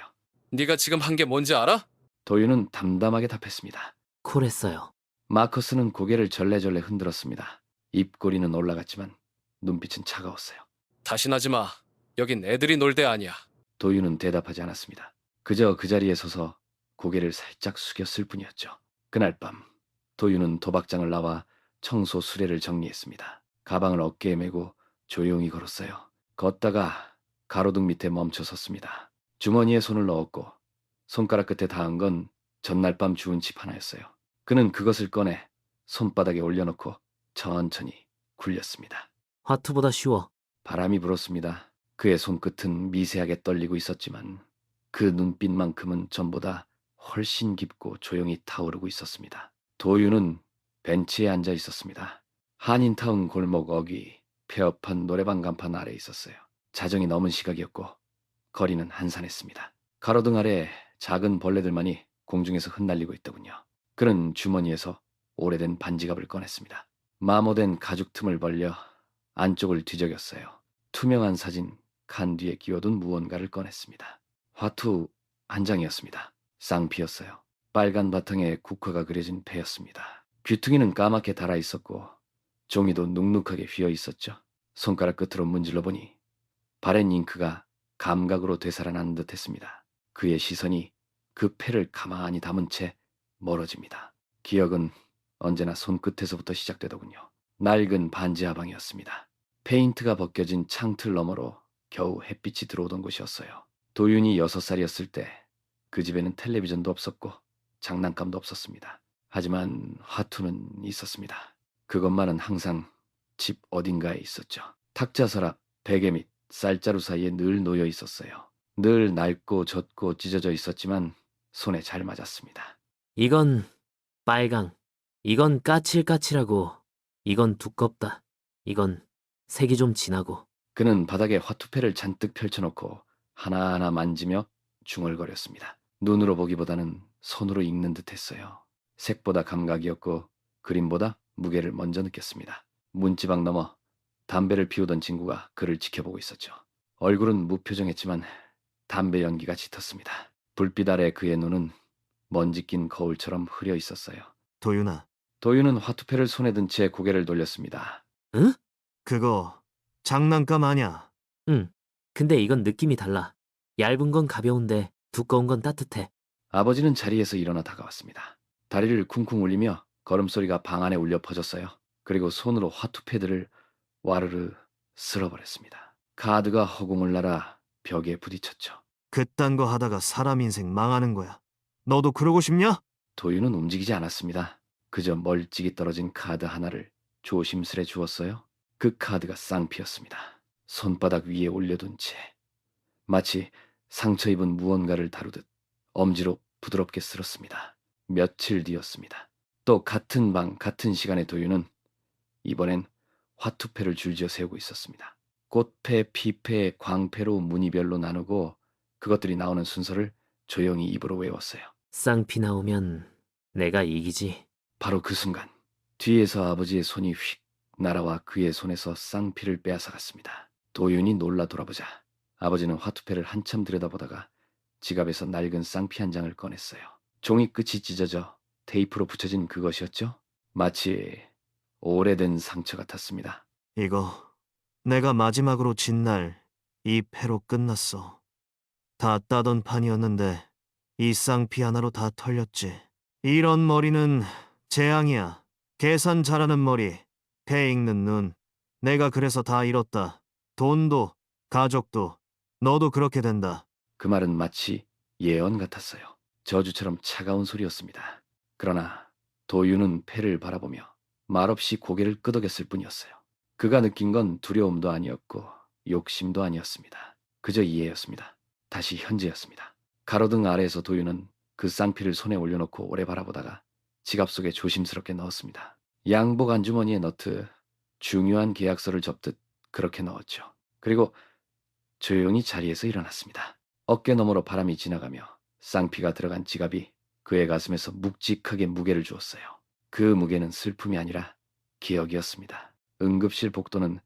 네가 지금 한 게 뭔지 알아? 도윤은 담담하게 답했습니다. 콜했어요. 마커스는 고개를 절레절레 흔들었습니다. 입꼬리는 올라갔지만 눈빛은 차가웠어요. 다신 하지 마. 여긴 애들이 놀 데 아니야. 도윤은 대답하지 않았습니다. 그저 그 자리에 서서 고개를 살짝 숙였을 뿐이었죠. 그날 밤 도윤은 도박장을 나와 청소 수레를 정리했습니다. 가방을 어깨에 메고 조용히 걸었어요. 걷다가 가로등 밑에 멈춰 섰습니다. 주머니에 손을 넣었고 손가락 끝에 닿은 건 전날 밤 주운 칩 하나였어요. 그는 그것을 꺼내 손바닥에 올려놓고 천천히 굴렸습니다. 화투보다 쉬워. 바람이 불었습니다. 그의 손끝은 미세하게 떨리고 있었지만 그 눈빛만큼은 전보다 훨씬 깊고 조용히 타오르고 있었습니다. 도윤은 벤치에 앉아 있었습니다. 한인타운 골목 어귀 폐업한 노래방 간판 아래 있었어요. 자정이 넘은 시각이었고 거리는 한산했습니다. 가로등 아래 작은 벌레들만이 공중에서 흩날리고 있더군요. 그는 주머니에서 오래된 반지갑을 꺼냈습니다. 마모된 가죽 틈을 벌려 안쪽을 뒤적였어요. 투명한 사진 칸 뒤에 끼워둔 무언가를 꺼냈습니다. 화투 한 장이었습니다. 쌍피였어요. 빨간 바탕에 국화가 그려진 패였습니다. 귀퉁이는 까맣게 달아 있었고 종이도 눅눅하게 휘어 있었죠. 손가락 끝으로 문질러 보니 바렌 잉크가 감각으로 되살아난 듯했습니다. 그의 시선이 그 패를 가만히 담은 채 멀어집니다. 기억은 언제나 손끝에서부터 시작되더군요. 낡은 반지 하방이었습니다. 페인트가 벗겨진 창틀 너머로 겨우 햇빛이 들어오던 곳이었어요. 도윤이 6살이었을 때 그 집에는 텔레비전도 없었고 장난감도 없었습니다. 하지만 화투는 있었습니다. 그것만은 항상 집 어딘가에 있었죠. 탁자 서랍, 베개 및 쌀자루 사이에 늘 놓여 있었어요. 늘 낡고 젖고 찢어져 있었지만 손에 잘 맞았습니다. 이건 빨강. 이건 까칠까칠하고. 이건 두껍다. 이건 색이 좀 진하고. 그는 바닥에 화투패를 잔뜩 펼쳐놓고 하나하나 만지며 중얼거렸습니다. 눈으로 보기보다는 손으로 읽는 듯했어요. 색보다 감각이었고 그림보다 무게를 먼저 느꼈습니다. 문지방 넘어 담배를 피우던 친구가 그를 지켜보고 있었죠. 얼굴은 무표정했지만 담배 연기가 짙었습니다. 불빛 아래 그의 눈은 먼지 낀 거울처럼 흐려 있었어요. 도윤아, 도윤은 화투패를 손에 든 채 고개를 돌렸습니다. 응? 그거 장난감 아냐? 응. 근데 이건 느낌이 달라. 얇은 건 가벼운데 두꺼운 건 따뜻해. 아버지는 자리에서 일어나 다가왔습니다. 다리를 쿵쿵 울리며 걸음소리가 방 안에 울려 퍼졌어요. 그리고 손으로 화투패들을 와르르 쓸어버렸습니다. 카드가 허공을 날아 벽에 부딪혔죠. 그딴 거 하다가 사람 인생 망하는 거야. 너도 그러고 싶냐? 도윤은 움직이지 않았습니다. 그저 멀찍이 떨어진 카드 하나를 조심스레 주었어요. 그 카드가 쌍피였습니다. 손바닥 위에 올려둔 채 마치 상처 입은 무언가를 다루듯 엄지로 부드럽게 쓸었습니다. 며칠 뒤였습니다. 또 같은 방 같은 시간에 도윤은 이번엔 화투패를 줄지어 세우고 있었습니다. 꽃패, 피패, 광패로 무늬별로 나누고 그것들이 나오는 순서를 조용히 입으로 외웠어요. 쌍피 나오면 내가 이기지. 바로 그 순간 뒤에서 아버지의 손이 휙 날아와 그의 손에서 쌍피를 빼앗아갔습니다. 도윤이 놀라 돌아보자 아버지는 화투패를 한참 들여다보다가 지갑에서 낡은 쌍피 한 장을 꺼냈어요. 종이 끝이 찢어져 테이프로 붙여진 그것이었죠. 마치 오래된 상처 같았습니다. 이거 내가 마지막으로 진 날 이 패로 끝났어. 다 따던 판이었는데 이 쌍피 하나로 다 털렸지. 이런 머리는 재앙이야. 계산 잘하는 머리, 패 읽는 눈. 내가 그래서 다 잃었다. 돈도, 가족도. 너도 그렇게 된다. 그 말은 마치 예언 같았어요. 저주처럼 차가운 소리였습니다. 그러나 도윤은 패를 바라보며 말없이 고개를 끄덕였을 뿐이었어요. 그가 느낀 건 두려움도 아니었고 욕심도 아니었습니다. 그저 이해였습니다. 다시 현재였습니다. 가로등 아래에서 도윤은 그 쌍피를 손에 올려놓고 오래 바라보다가 지갑 속에 조심스럽게 넣었습니다. 양복 안주머니에 넣듯 중요한 계약서를 접듯 그렇게 넣었죠. 그리고 조용히 자리에서 일어났습니다. 어깨 너머로 바람이 지나가며 쌍피가 들어간 지갑이 그의 가슴에서 묵직하게 무게를 주었어요. 그 무게는 슬픔이 아니라 기억이었습니다. 응급실 복도는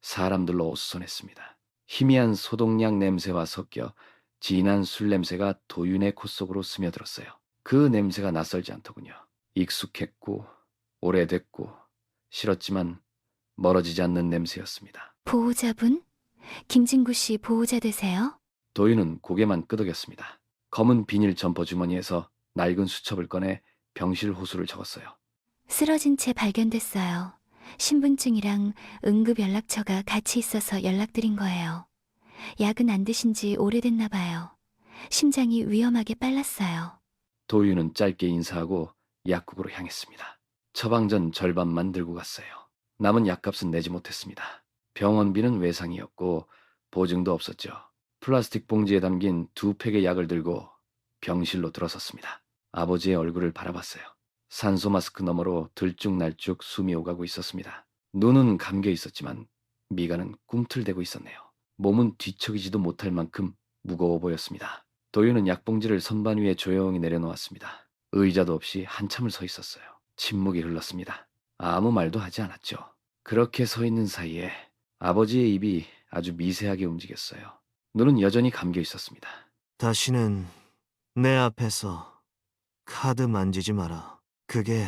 사람들로 오수선했습니다. 희미한 소독약 냄새와 섞여 진한 술 냄새가 도윤의 콧 속으로 스며들었어요. 그 냄새가 낯설지 않더군요. 익숙했고 오래됐고 싫었지만 멀어지지 않는 냄새였습니다. 보호자분? 김진구 씨 보호자 되세요? 도윤은 고개만 끄덕였습니다. 검은 비닐 점퍼 주머니에서 낡은 수첩을 꺼내 병실 호수를 적었어요. 쓰러진 채 발견됐어요. 신분증이랑 응급 연락처가 같이 있어서 연락드린 거예요. 약은 안 드신 지 오래됐나 봐요. 심장이 위험하게 빨랐어요. 도윤은 짧게 인사하고 약국으로 향했습니다. 처방전 절반만 들고 갔어요. 남은 약값은 내지 못했습니다. 병원비는 외상이었고 보증도 없었죠. 플라스틱 봉지에 담긴 2팩의 약을 들고 병실로 들어섰습니다. 아버지의 얼굴을 바라봤어요. 산소 마스크 너머로 들쭉날쭉 숨이 오가고 있었습니다. 눈은 감겨 있었지만 미간은 꿈틀대고 있었네요. 몸은 뒤척이지도 못할 만큼 무거워 보였습니다. 도윤은 약봉지를 선반 위에 조용히 내려놓았습니다. 의자도 없이 한참을 서 있었어요. 침묵이 흘렀습니다. 아무 말도 하지 않았죠. 그렇게 서 있는 사이에 아버지의 입이 아주 미세하게 움직였어요. 눈은 여전히 감겨 있었습니다. 다시는 내 앞에서 카드 만지지 마라. 그게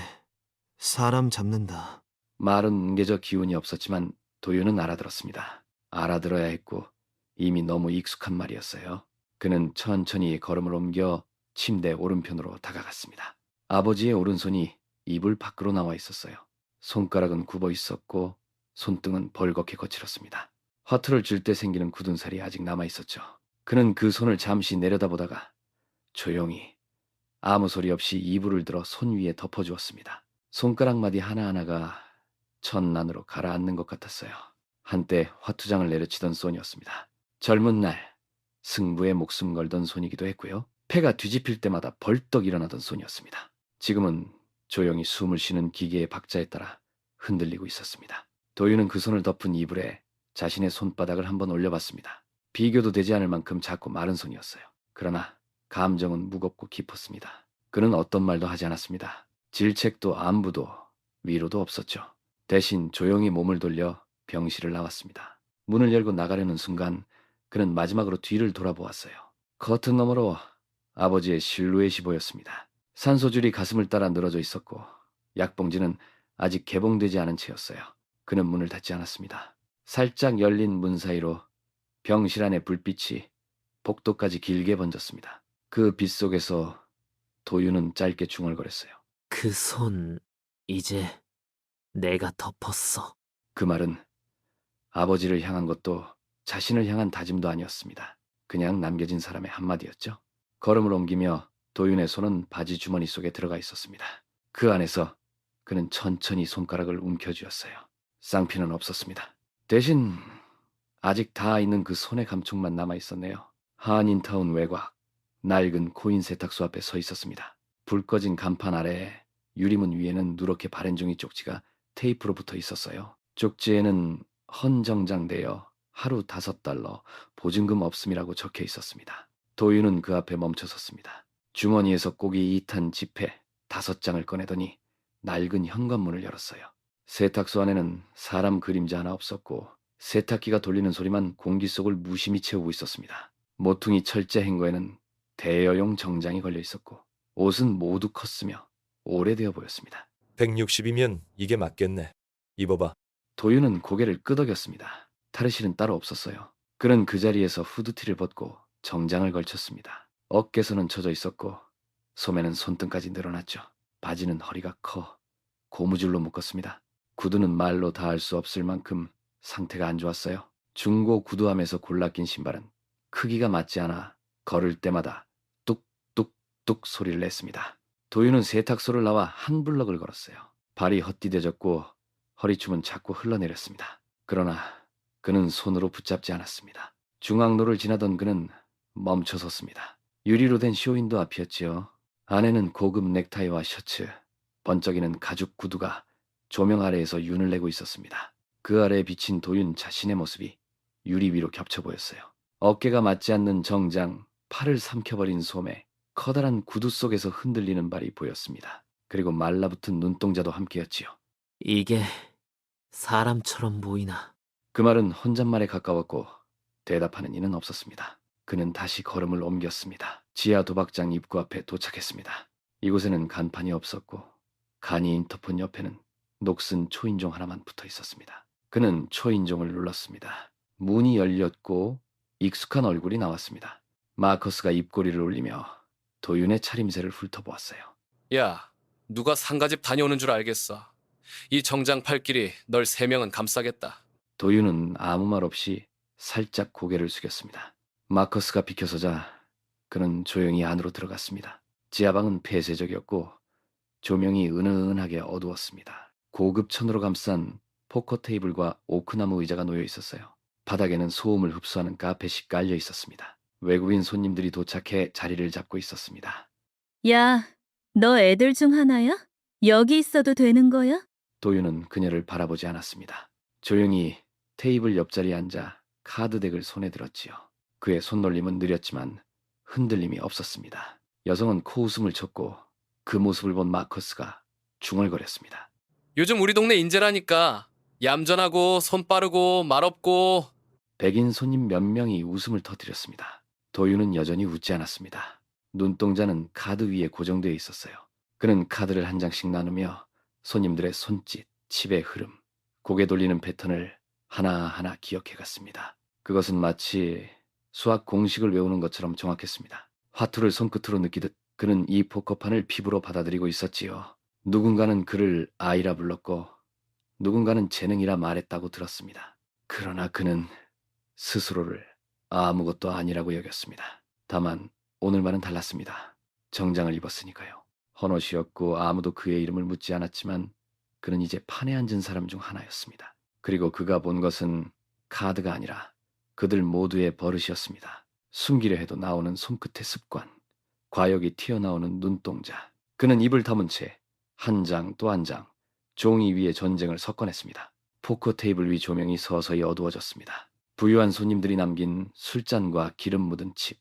사람 잡는다. 말은 뭉개져 기운이 없었지만 도윤은 알아들었습니다. 알아들어야 했고 이미 너무 익숙한 말이었어요. 그는 천천히 걸음을 옮겨 침대 오른편으로 다가갔습니다. 아버지의 오른손이 이불 밖으로 나와 있었어요. 손가락은 굽어 있었고 손등은 벌겋게 거칠었습니다. 화투를 줄 때 생기는 굳은 살이 아직 남아 있었죠. 그는 그 손을 잠시 내려다보다가 조용히 아무 소리 없이 이불을 들어 손 위에 덮어주었습니다. 손가락 마디 하나하나가 천난으로 가라앉는 것 같았어요. 한때 화투장을 내려치던 손이었습니다. 젊은 날 승부에 목숨 걸던 손이기도 했고요. 패가 뒤집힐 때마다 벌떡 일어나던 손이었습니다. 지금은 조용히 숨을 쉬는 기계의 박자에 따라 흔들리고 있었습니다. 도윤은 그 손을 덮은 이불에 자신의 손바닥을 한번 올려봤습니다. 비교도 되지 않을 만큼 작고 마른 손이었어요. 그러나 감정은 무겁고 깊었습니다. 그는 어떤 말도 하지 않았습니다. 질책도 안부도 위로도 없었죠. 대신 조용히 몸을 돌려 병실을 나왔습니다. 문을 열고 나가려는 순간 그는 마지막으로 뒤를 돌아보았어요. 커튼 너머로 아버지의 실루엣이 보였습니다. 산소줄이 가슴을 따라 늘어져 있었고 약봉지는 아직 개봉되지 않은 채였어요. 그는 문을 닫지 않았습니다. 살짝 열린 문 사이로 병실 안의 불빛이 복도까지 길게 번졌습니다. 그 빛 속에서 도윤은 짧게 중얼거렸어요. 그 손, 이제 내가 덮었어. 그 말은 아버지를 향한 것도 자신을 향한 다짐도 아니었습니다. 그냥 남겨진 사람의 한마디였죠. 걸음을 옮기며 도윤의 손은 바지 주머니 속에 들어가 있었습니다. 그 안에서 그는 천천히 손가락을 움켜쥐었어요. 쌍피는 없었습니다. 대신 아직 닿아있는 그 손의 감촉만 남아있었네요. 한인타운 외곽, 낡은 코인 세탁소 앞에 서 있었습니다. 불 꺼진 간판 아래에 유리문 위에는 누렇게 바랜 종이 쪽지가 테이프로 붙어 있었어요. 쪽지에는 헌정장되어 하루 $5 보증금 없음이라고 적혀 있었습니다. 도윤은 그 앞에 멈춰 섰습니다. 주머니에서 꼭이 2탄 지폐 5장을 꺼내더니 낡은 현관문을 열었어요. 세탁소 안에는 사람 그림자 하나 없었고 세탁기가 돌리는 소리만 공기 속을 무심히 채우고 있었습니다. 모퉁이 철제 행거에는 대여용 정장이 걸려 있었고 옷은 모두 컸으며 오래되어 보였습니다. 160이면 이게 맞겠네. 입어봐. 도윤은 고개를 끄덕였습니다. 탈의실은 따로 없었어요. 그는 그 자리에서 후드티를 벗고 정장을 걸쳤습니다. 어깨선은 쳐져 있었고 소매는 손등까지 늘어났죠. 바지는 허리가 커 고무줄로 묶었습니다. 구두는 말로 닿을 수 없을 만큼 상태가 안 좋았어요. 중고 구두함에서 골라 낀 신발은 크기가 맞지 않아 걸을 때마다 뚝뚝뚝 소리를 냈습니다. 도윤은 세탁소를 나와 한 블럭을 걸었어요. 발이 헛디뎌졌고 허리춤은 자꾸 흘러내렸습니다. 그러나 그는 손으로 붙잡지 않았습니다. 중앙로를 지나던 그는 멈춰 섰습니다. 유리로 된 쇼윈도 앞이었지요. 안에는 고급 넥타이와 셔츠, 번쩍이는 가죽 구두가 조명 아래에서 윤을 내고 있었습니다. 그 아래에 비친 도윤 자신의 모습이 유리 위로 겹쳐 보였어요. 어깨가 맞지 않는 정장, 팔을 삼켜버린 소매, 커다란 구두 속에서 흔들리는 발이 보였습니다. 그리고 말라붙은 눈동자도 함께였지요. 이게 사람처럼 보이나? 그 말은 혼잣말에 가까웠고 대답하는 이는 없었습니다. 그는 다시 걸음을 옮겼습니다. 지하 도박장 입구 앞에 도착했습니다. 이곳에는 간판이 없었고 간이 인터폰 옆에는 녹슨 초인종 하나만 붙어 있었습니다. 그는 초인종을 눌렀습니다. 문이 열렸고 익숙한 얼굴이 나왔습니다. 마커스가 입꼬리를 올리며 도윤의 차림새를 훑어보았어요. 야, 누가 상가집 다녀오는 줄 알겠어. 이 정장 팔길이 널 3명은 감싸겠다. 도윤은 아무 말 없이 살짝 고개를 숙였습니다. 마커스가 비켜서자 그는 조용히 안으로 들어갔습니다. 지하방은 폐쇄적이었고 조명이 은은하게 어두웠습니다. 고급 천으로 감싼 포커 테이블과 오크나무 의자가 놓여 있었어요. 바닥에는 소음을 흡수하는 카펫이 깔려 있었습니다. 외국인 손님들이 도착해 자리를 잡고 있었습니다. 야, 너 애들 중 하나야? 여기 있어도 되는 거야? 도윤은 그녀를 바라보지 않았습니다. 조용히 테이블 옆자리에 앉아 카드덱을 손에 들었지요. 그의 손놀림은 느렸지만 흔들림이 없었습니다. 여성은 코웃음을 쳤고 그 모습을 본 마커스가 중얼거렸습니다. 요즘 우리 동네 인재라니까. 얌전하고 손 빠르고 말 없고. 백인 손님 몇 명이 웃음을 터뜨렸습니다. 도윤은 여전히 웃지 않았습니다. 눈동자는 카드 위에 고정되어 있었어요. 그는 카드를 한 장씩 나누며 손님들의 손짓, 칩의 흐름, 고개 돌리는 패턴을 하나하나 기억해갔습니다. 그것은 마치 수학 공식을 외우는 것처럼 정확했습니다. 화투를 손끝으로 느끼듯 그는 이 포커판을 피부로 받아들이고 있었지요. 누군가는 그를 아이라 불렀고 누군가는 재능이라 말했다고 들었습니다. 그러나 그는 스스로를 아무것도 아니라고 여겼습니다. 다만 오늘만은 달랐습니다. 정장을 입었으니까요. 헌옷이었고 아무도 그의 이름을 묻지 않았지만 그는 이제 판에 앉은 사람 중 하나였습니다. 그리고 그가 본 것은 카드가 아니라 그들 모두의 버릇이었습니다. 숨기려 해도 나오는 손끝의 습관, 과욕이 튀어나오는 눈동자. 그는 입을 다문 채 한 장 또 한 장 종이 위에 전쟁을 섞어냈습니다. 포커 테이블 위 조명이 서서히 어두워졌습니다. 부유한 손님들이 남긴 술잔과 기름 묻은 칩,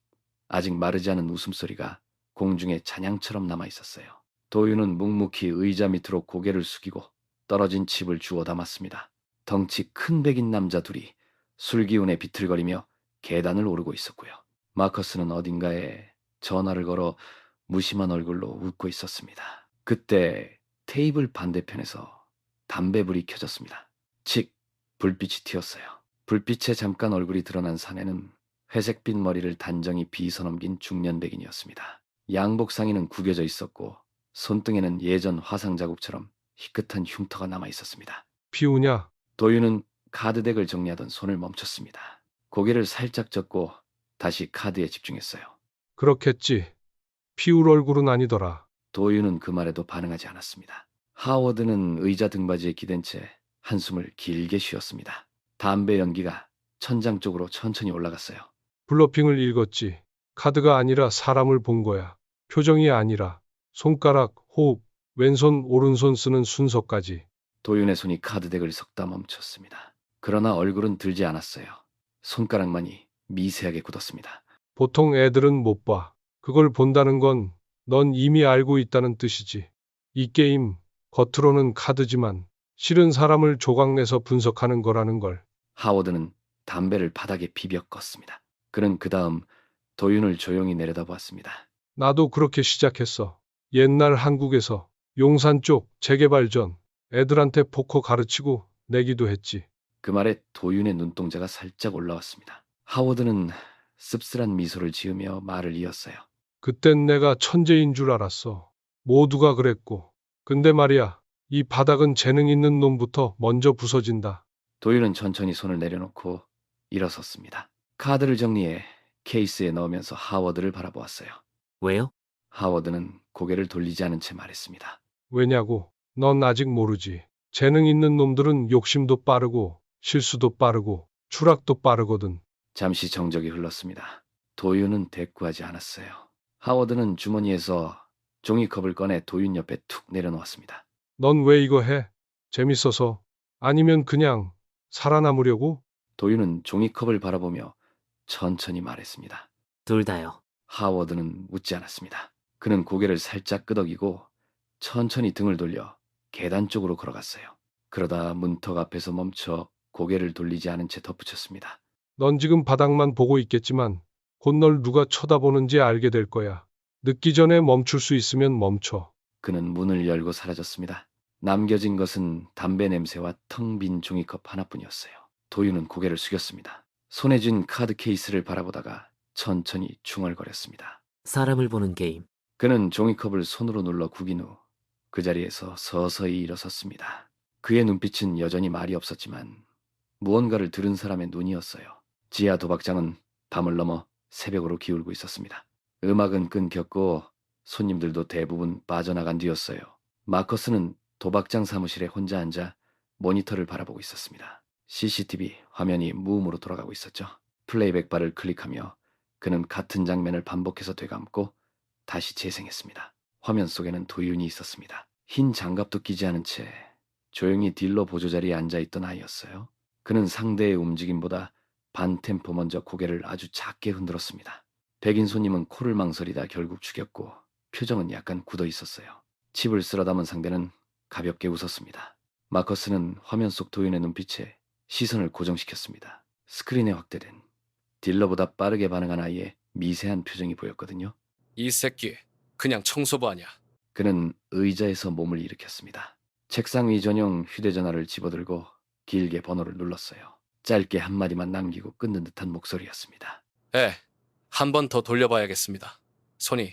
아직 마르지 않은 웃음소리가 공중에 잔향처럼 남아있었어요. 도윤은 묵묵히 의자 밑으로 고개를 숙이고 떨어진 칩을 주워 담았습니다. 덩치 큰 백인 남자 둘이 술기운에 비틀거리며 계단을 오르고 있었고요. 마커스는 어딘가에 전화를 걸어 무심한 얼굴로 웃고 있었습니다. 그때 테이블 반대편에서 담배불이 켜졌습니다. 칙! 불빛이 튀었어요. 불빛에 잠깐 얼굴이 드러난 사내는 회색빛 머리를 단정히 빗어넘긴 중년 백인이었습니다. 양복 상의는 구겨져 있었고 손등에는 예전 화상 자국처럼 희끗한 흉터가 남아 있었습니다. 피우냐? 도윤은 카드덱을 정리하던 손을 멈췄습니다. 고개를 살짝 젓고 다시 카드에 집중했어요. 그렇겠지. 피울 얼굴은 아니더라. 도윤은 그 말에도 반응하지 않았습니다. 하워드는 의자 등받이에 기댄 채 한숨을 길게 쉬었습니다. 담배 연기가 천장 쪽으로 천천히 올라갔어요. 블러핑을 읽었지. 카드가 아니라 사람을 본 거야. 표정이 아니라 손가락, 호흡, 왼손, 오른손 쓰는 순서까지. 도윤의 손이 카드덱을 섞다 멈췄습니다. 그러나 얼굴은 들지 않았어요. 손가락만이 미세하게 굳었습니다. 보통 애들은 못 봐. 그걸 본다는 건 넌 이미 알고 있다는 뜻이지. 이 게임, 겉으로는 카드지만 실은 사람을 조각내서 분석하는 거라는 걸. 하워드는 담배를 바닥에 비벼 껐습니다. 그는 그 다음 도윤을 조용히 내려다보았습니다. 나도 그렇게 시작했어. 옛날 한국에서 용산 쪽 재개발 전 애들한테 포커 가르치고 내기도 했지. 그 말에 도윤의 눈동자가 살짝 올라왔습니다. 하워드는 씁쓸한 미소를 지으며 말을 이었어요. 그땐 내가 천재인 줄 알았어. 모두가 그랬고. 근데 말이야, 이 바닥은 재능 있는 놈부터 먼저 부서진다. 도윤은 천천히 손을 내려놓고 일어섰습니다. 카드를 정리해 케이스에 넣으면서 하워드를 바라보았어요. 왜요? 하워드는 고개를 돌리지 않은 채 말했습니다. 왜냐고? 넌 아직 모르지. 재능 있는 놈들은 욕심도 빠르고 실수도 빠르고 추락도 빠르거든. 잠시 정적이 흘렀습니다. 도윤은 대꾸하지 않았어요. 하워드는 주머니에서 종이컵을 꺼내 도윤 옆에 툭 내려놓았습니다. 넌 왜 이거 해? 재밌어서? 아니면 그냥 살아남으려고? 도윤은 종이컵을 바라보며 천천히 말했습니다. 둘 다요. 하워드는 묻지 않았습니다. 그는 고개를 살짝 끄덕이고 천천히 등을 돌려 계단 쪽으로 걸어갔어요. 그러다 문턱 앞에서 멈춰 고개를 돌리지 않은 채 덧붙였습니다. 넌 지금 바닥만 보고 있겠지만 곧 널 누가 쳐다보는지 알게 될 거야. 늦기 전에 멈출 수 있으면 멈춰. 그는 문을 열고 사라졌습니다. 남겨진 것은 담배 냄새와 텅 빈 종이컵 하나뿐이었어요. 도윤은 고개를 숙였습니다. 손에 쥔 카드 케이스를 바라보다가 천천히 중얼거렸습니다. 사람을 보는 게임. 그는 종이컵을 손으로 눌러 구긴 후 그 자리에서 서서히 일어섰습니다. 그의 눈빛은 여전히 말이 없었지만 무언가를 들은 사람의 눈이었어요. 지하 도박장은 밤을 넘어 새벽으로 기울고 있었습니다. 음악은 끊겼고 손님들도 대부분 빠져나간 뒤였어요. 마커스는 도박장 사무실에 혼자 앉아 모니터를 바라보고 있었습니다. CCTV 화면이 무음으로 돌아가고 있었죠. 플레이백 바를 클릭하며 그는 같은 장면을 반복해서 되감고 다시 재생했습니다. 화면 속에는 도윤이 있었습니다. 흰 장갑도 끼지 않은 채 조용히 딜러 보조자리에 앉아있던 아이였어요. 그는 상대의 움직임보다 반 템포 먼저 고개를 아주 작게 흔들었습니다. 백인 손님은 코를 망설이다 결국 죽였고 표정은 약간 굳어 있었어요. 칩을 쓸어 담은 상대는 가볍게 웃었습니다. 마커스는 화면 속 도윤의 눈빛에 시선을 고정시켰습니다. 스크린에 확대된 딜러보다 빠르게 반응한 아이의 미세한 표정이 보였거든요. 이 새끼 그냥 청소부 아니야. 그는 의자에서 몸을 일으켰습니다. 책상 위 전용 휴대전화를 집어들고 길게 번호를 눌렀어요. 짧게 한마디만 남기고 끊는 듯한 목소리였습니다. 한 번 더 돌려봐야겠습니다. 손이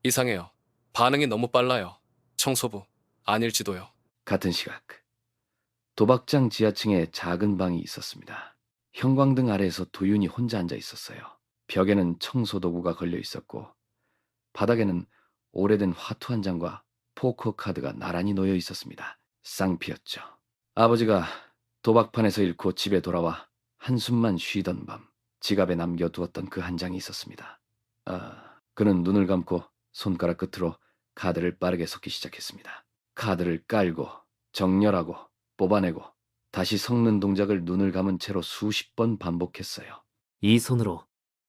이상해요. 반응이 너무 빨라요. 청소부 아닐지도요. 같은 시각 도박장 지하층에 작은 방이 있었습니다. 형광등 아래에서 도윤이 혼자 앉아 있었어요. 벽에는 청소도구가 걸려 있었고 바닥에는 오래된 화투 한 장과 포커 카드가 나란히 놓여 있었습니다. 쌍피였죠. 아버지가 도박판에서 잃고 집에 돌아와 한숨만 쉬던 밤 지갑에 남겨두었던 그 한 장이 있었습니다. 그는 눈을 감고 손가락 끝으로 카드를 빠르게 섞기 시작했습니다. 카드를 깔고 정렬하고 뽑아내고 다시 섞는 동작을 눈을 감은 채로 수십 번 반복했어요. 이 손으로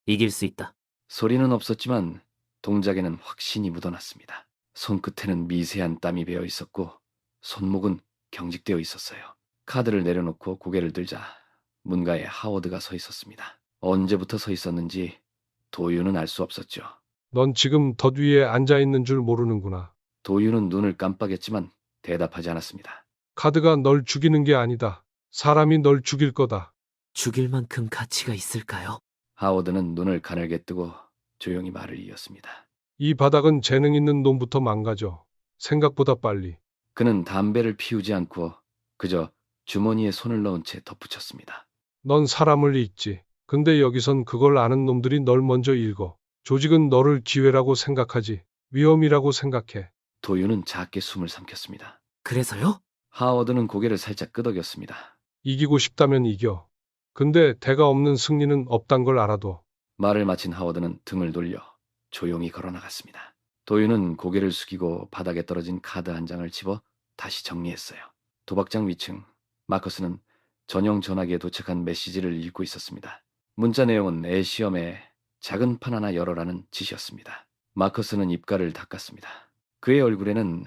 이길 수 있다. 소리는 없었지만 동작에는 확신이 묻어났습니다. 손끝에는 미세한 땀이 배어 있었고 손목은 경직되어 있었어요. 카드를 내려놓고 고개를 들자 문가에 하워드가 서 있었습니다. 언제부터 서 있었는지 도윤은 알 수 없었죠. 넌 지금 덧 위에 앉아 있는 줄 모르는구나. 도윤은 눈을 깜빡였지만 대답하지 않았습니다. 카드가 널 죽이는 게 아니다. 사람이 널 죽일 거다. 죽일 만큼 가치가 있을까요? 하워드는 눈을 가늘게 뜨고 조용히 말을 이었습니다. 이 바닥은 재능 있는 놈부터 망가져. 생각보다 빨리. 그는 담배를 피우지 않고 그저 주머니에 손을 넣은 채 덧붙였습니다. 넌 사람을 읽지. 근데 여기선 그걸 아는 놈들이 널 먼저 읽어. 조직은 너를 기회라고 생각하지. 위험이라고 생각해. 도윤은 작게 숨을 삼켰습니다. 그래서요? 하워드는 고개를 살짝 끄덕였습니다. 이기고 싶다면 이겨. 근데 대가 없는 승리는 없단 걸 알아둬. 말을 마친 하워드는 등을 돌려 조용히 걸어나갔습니다. 도윤은 고개를 숙이고 바닥에 떨어진 카드 한 장을 집어 다시 정리했어요. 도박장 위층, 마커스는 전용 전화기에 도착한 메시지를 읽고 있었습니다. 문자 내용은 애 시험에 작은 판 하나 열어라는 짓이었습니다. 마커스는 입가를 닦았습니다. 그의 얼굴에는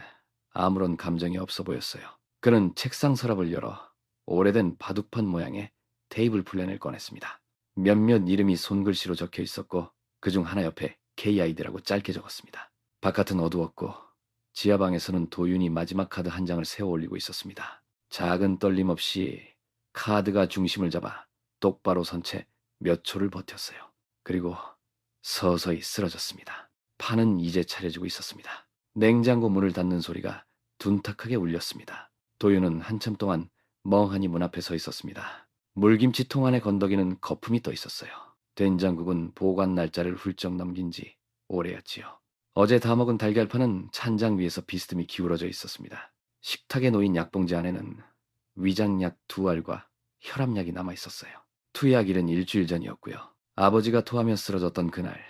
아무런 감정이 없어 보였어요. 그는 책상 서랍을 열어 오래된 바둑판 모양의 테이블 플랜을 꺼냈습니다. 몇몇 이름이 손글씨로 적혀 있었고 그중 하나 옆에 KID라고 짧게 적었습니다. 바깥은 어두웠고 지하방에서는 도윤이 마지막 카드 한 장을 세워 올리고 있었습니다. 작은 떨림 없이 카드가 중심을 잡아 똑바로 선 채 몇 초를 버텼어요. 그리고 서서히 쓰러졌습니다. 판은 이제 차려지고 있었습니다. 냉장고 문을 닫는 소리가 둔탁하게 울렸습니다. 도윤은 한참 동안 멍하니 문 앞에 서 있었습니다. 물김치통 안에 건더기는 거품이 떠 있었어요. 된장국은 보관 날짜를 훌쩍 넘긴 지 오래였지요. 어제 다 먹은 달걀판은 찬장 위에서 비스듬히 기울어져 있었습니다. 식탁에 놓인 약봉지 안에는 위장약 2알과 혈압약이 남아 있었어요. 투약일은 일주일 전이었고요. 아버지가 토하며 쓰러졌던 그날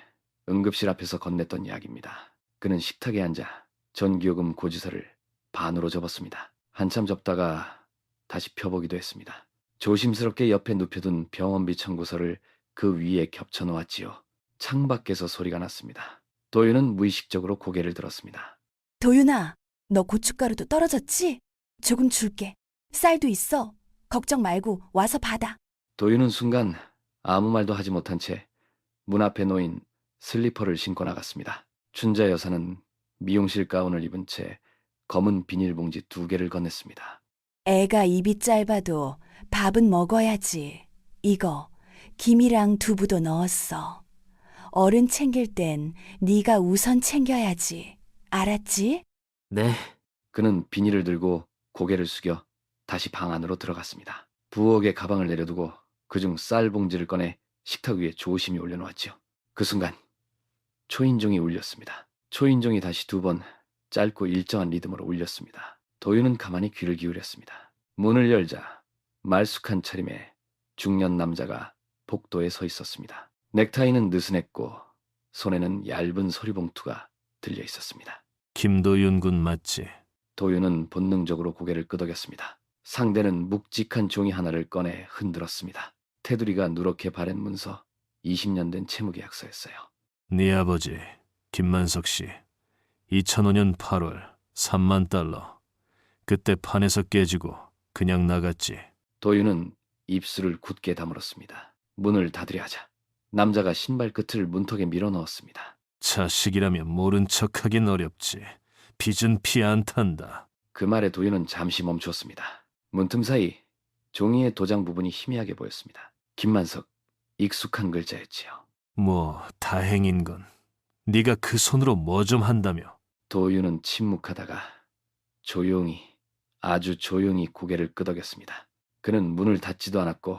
응급실 앞에서 건넸던 약입니다. 그는 식탁에 앉아 전기요금 고지서를 반으로 접었습니다. 한참 접다가 다시 펴보기도 했습니다. 조심스럽게 옆에 눕혀둔 병원비 청구서를 그 위에 겹쳐 놓았지요. 창밖에서 소리가 났습니다. 도윤은 무의식적으로 고개를 들었습니다. 도윤아, 너 고춧가루도 떨어졌지? 조금 줄게. 쌀도 있어. 걱정 말고 와서 받아. 도윤은 순간 아무 말도 하지 못한 채 문 앞에 놓인 슬리퍼를 신고 나갔습니다. 춘자 여사는 미용실 가운을 입은 채 검은 비닐봉지 2개를 건넸습니다. 애가 입이 짧아도 밥은 먹어야지. 이거 김이랑 두부도 넣었어. 어른 챙길 땐 네가 우선 챙겨야지. 알았지? 네, 그는 비닐을 들고 고개를 숙여 다시 방 안으로 들어갔습니다. 부엌에 가방을 내려두고 그중 쌀 봉지를 꺼내 식탁 위에 조심히 올려놓았지요. 그 순간 초인종이 울렸습니다. 초인종이 다시 2번 짧고 일정한 리듬으로 울렸습니다. 도윤은 가만히 귀를 기울였습니다. 문을 열자 말쑥한 차림의 중년 남자가 복도에 서 있었습니다. 넥타이는 느슨했고 손에는 얇은 서리봉투가 들려 있었습니다. 김도윤 군 맞지? 도윤은 본능적으로 고개를 끄덕였습니다. 상대는 묵직한 종이 하나를 꺼내 흔들었습니다. 테두리가 누렇게 바랜 문서, 20년 된 채무계약서였어요. 네 아버지 김만석 씨 2005년 8월 3만 달러. 그때 판에서 깨지고 그냥 나갔지. 도윤은 입술을 굳게 다물었습니다. 문을 닫으려 하자 남자가 신발 끝을 문턱에 밀어 넣었습니다. 자식이라면 모른 척하긴 어렵지. 빚은 피 안 탄다. 그 말에 도윤은 잠시 멈추었습니다. 문틈 사이 종이의 도장 부분이 희미하게 보였습니다. 김만석, 익숙한 글자였지요. 뭐 다행인 건 네가 그 손으로 뭐 좀 한다며. 도윤은 침묵하다가 조용히, 아주 조용히 고개를 끄덕였습니다. 그는 문을 닫지도 않았고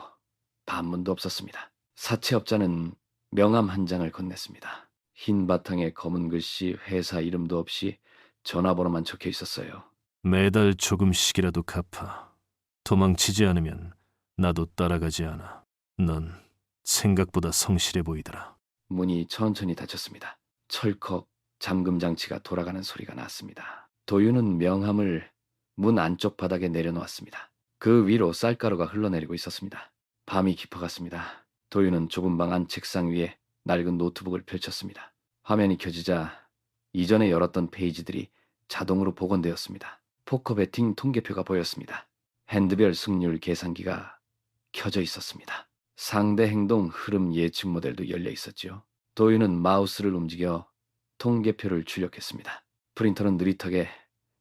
반문도 없었습니다. 사채업자는 명함 한 장을 건넸습니다. 흰 바탕에 검은 글씨, 회사 이름도 없이 전화번호만 적혀 있었어요. 매달 조금씩이라도 갚아. 도망치지 않으면 나도 따라가지 않아. 넌 생각보다 성실해 보이더라. 문이 천천히 닫혔습니다. 철컥 잠금 장치가 돌아가는 소리가 났습니다. 도윤은 명함을 문 안쪽 바닥에 내려놓았습니다. 그 위로 쌀가루가 흘러내리고 있었습니다. 밤이 깊어갔습니다. 도윤은 좁은 방 안 책상 위에 낡은 노트북을 펼쳤습니다. 화면이 켜지자 이전에 열었던 페이지들이 자동으로 복원되었습니다. 포커 배팅 통계표가 보였습니다. 핸드별 승률 계산기가 켜져 있었습니다. 상대 행동 흐름 예측 모델도 열려 있었죠. 도윤은 마우스를 움직여 통계표를 출력했습니다. 프린터는 느릿하게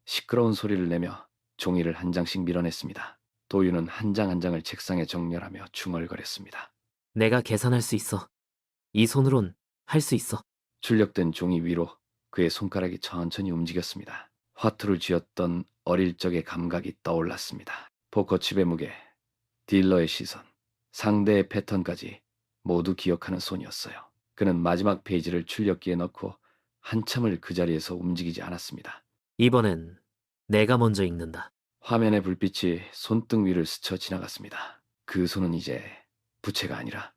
시끄러운 소리를 내며 종이를 한 장씩 밀어냈습니다. 도윤은 한 장 한 장을 책상에 정렬하며 중얼거렸습니다. 내가 계산할 수 있어. 이 손으론 할 수 있어. 출력된 종이 위로 그의 손가락이 천천히 움직였습니다. 화투를 쥐었던 어릴 적의 감각이 떠올랐습니다. 포커칩의 무게, 딜러의 시선, 상대의 패턴까지 모두 기억하는 손이었어요. 그는 마지막 페이지를 출력기에 넣고 한참을 그 자리에서 움직이지 않았습니다. 이번엔 내가 먼저 읽는다. 화면의 불빛이 손등 위를 스쳐 지나갔습니다. 그 손은 이제 부채가 아니라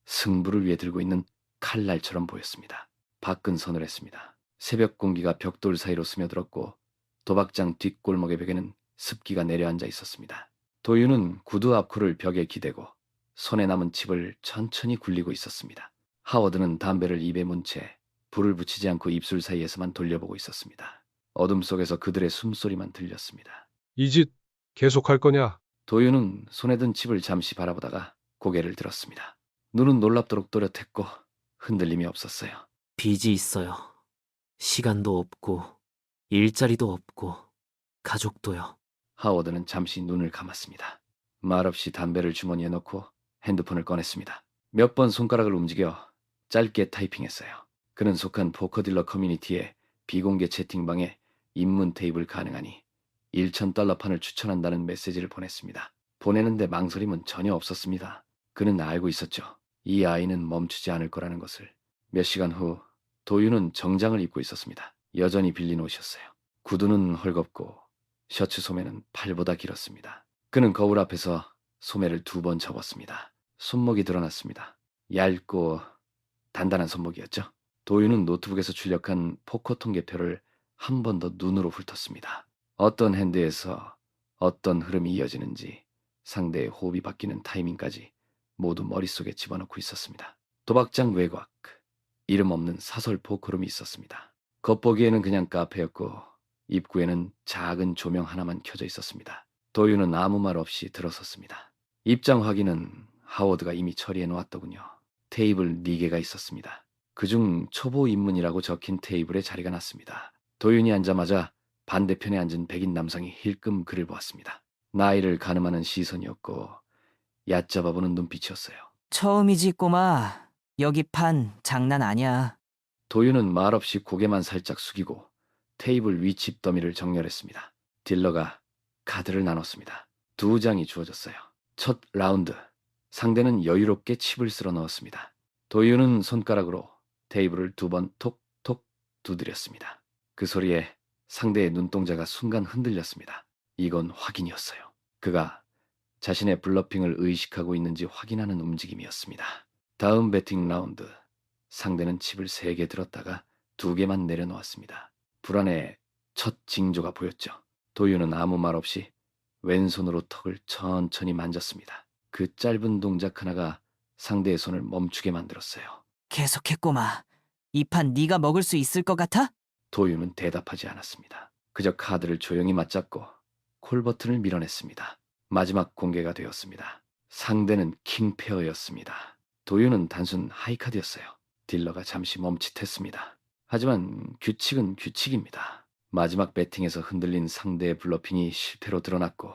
승부를 위해 들고 있는 칼날처럼 보였습니다. 밖은 서늘했습니다. 새벽 공기가 벽돌 사이로 스며들었고 도박장 뒷골목의 벽에는 습기가 내려앉아 있었습니다. 도윤은 구두 앞코를 벽에 기대고 손에 남은 칩을 천천히 굴리고 있었습니다. 하워드는 담배를 입에 문 채 불을 붙이지 않고 입술 사이에서만 돌려보고 있었습니다. 어둠 속에서 그들의 숨소리만 들렸습니다. 이 짓 계속할 거냐? 도윤은 손에 든 칩을 잠시 바라보다가 고개를 들었습니다. 눈은 놀랍도록 또렷했고 흔들림이 없었어요. 빚이 있어요. 시간도 없고 일자리도 없고 가족도요. 하워드는 잠시 눈을 감았습니다. 말없이 담배를 주머니에 넣고 핸드폰을 꺼냈습니다. 몇 번 손가락을 움직여 짧게 타이핑했어요. 그는 속한 포커딜러 커뮤니티의 비공개 채팅방에 입문 테이블 가능하니 1,000달러 판을 추천한다는 메시지를 보냈습니다. 보내는데 망설임은 전혀 없었습니다. 그는 알고 있었죠. 이 아이는 멈추지 않을 거라는 것을. 몇 시간 후 도윤은 정장을 입고 있었습니다. 여전히 빌린 옷이었어요. 구두는 헐겁고 셔츠 소매는 팔보다 길었습니다. 그는 거울 앞에서 소매를 2번 접었습니다. 손목이 드러났습니다. 얇고 단단한 손목이었죠. 도윤은 노트북에서 출력한 포커 통계표를 한 번 더 눈으로 훑었습니다. 어떤 핸드에서 어떤 흐름이 이어지는지 상대의 호흡이 바뀌는 타이밍까지 모두 머릿속에 집어넣고 있었습니다. 도박장 외곽, 이름 없는 사설 포커룸이 있었습니다. 겉보기에는 그냥 카페였고 입구에는 작은 조명 하나만 켜져 있었습니다. 도윤은 아무 말 없이 들어섰습니다. 입장 확인은 하워드가 이미 처리해 놓았더군요. 테이블 4개가 있었습니다. 그중 초보 입문이라고 적힌 테이블에 자리가 났습니다. 도윤이 앉자마자 반대편에 앉은 백인 남성이 힐끔 그를 보았습니다. 나이를 가늠하는 시선이었고 얕잡아보는 눈빛이었어요. 처음이지 꼬마. 여기 판 장난 아니야. 도윤은 말없이 고개만 살짝 숙이고 테이블 위 칩 더미를 정렬했습니다. 딜러가 카드를 나눴습니다. 2장이 주어졌어요. 첫 라운드, 상대는 여유롭게 칩을 쓸어 넣었습니다. 도윤은 손가락으로 테이블을 2번 톡톡 두드렸습니다. 그 소리에 상대의 눈동자가 순간 흔들렸습니다. 이건 확인이었어요. 그가 자신의 블러핑을 의식하고 있는지 확인하는 움직임이었습니다. 다음 배팅 라운드, 상대는 칩을 3개 들었다가 2개만 내려놓았습니다. 불안의 첫 징조가 보였죠. 도윤은 아무 말 없이 왼손으로 턱을 천천히 만졌습니다. 그 짧은 동작 하나가 상대의 손을 멈추게 만들었어요. 계속해 꼬마. 이 판 네가 먹을 수 있을 것 같아? 도윤은 대답하지 않았습니다. 그저 카드를 조용히 맞잡고 콜 버튼을 밀어냈습니다. 마지막 공개가 되었습니다. 상대는 킹페어였습니다. 도윤은 단순 하이카드였어요. 딜러가 잠시 멈칫했습니다. 하지만 규칙은 규칙입니다. 마지막 배팅에서 흔들린 상대의 블러핑이 실패로 드러났고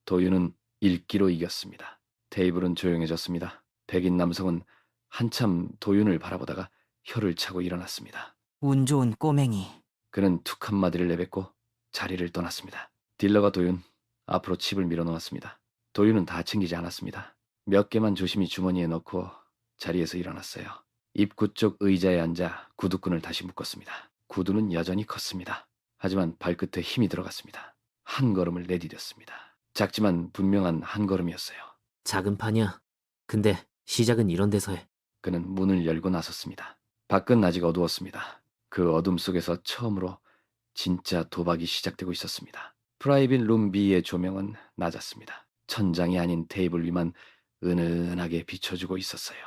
도윤은 1기로 이겼습니다. 테이블은 조용해졌습니다. 백인 남성은 한참 도윤을 바라보다가 혀를 차고 일어났습니다. 운 좋은 꼬맹이. 그는 툭 한마디를 내뱉고 자리를 떠났습니다. 딜러가 도윤 앞으로 칩을 밀어놓았습니다. 도윤은 다 챙기지 않았습니다. 몇 개만 조심히 주머니에 넣고 자리에서 일어났어요. 입구 쪽 의자에 앉아 구두끈을 다시 묶었습니다. 구두는 여전히 컸습니다. 하지만 발끝에 힘이 들어갔습니다. 한 걸음을 내디뎠습니다. 작지만 분명한 한 걸음이었어요. 작은 판이야. 근데 시작은 이런 데서 해. 그는 문을 열고 나섰습니다. 밖은 아직 어두웠습니다. 그 어둠 속에서 처음으로 진짜 도박이 시작되고 있었습니다. 프라이빗 룸 B의 조명은 낮았습니다. 천장이 아닌 테이블 위만 은은하게 비춰주고 있었어요.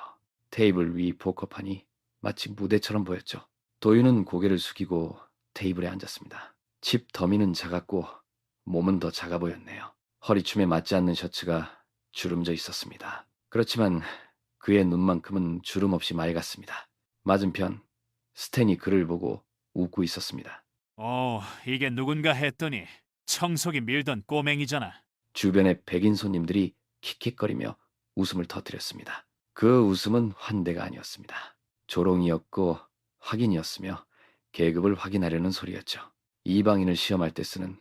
테이블 위 포커판이 마치 무대처럼 보였죠. 도윤은 고개를 숙이고 테이블에 앉았습니다. 칩 더미는 작았고 몸은 더 작아 보였네요. 허리춤에 맞지 않는 셔츠가 주름져 있었습니다. 그렇지만 그의 눈만큼은 주름 없이 맑았습니다. 맞은편 스탠이 그를 보고 웃고 있었습니다. 이게 누군가 했더니 청소기 밀던 꼬맹이잖아. 주변의 백인 손님들이 킥킥거리며 웃음을 터뜨렸습니다. 그 웃음은 환대가 아니었습니다. 조롱이었고 확인이었으며 계급을 확인하려는 소리였죠. 이방인을 시험할 때 쓰는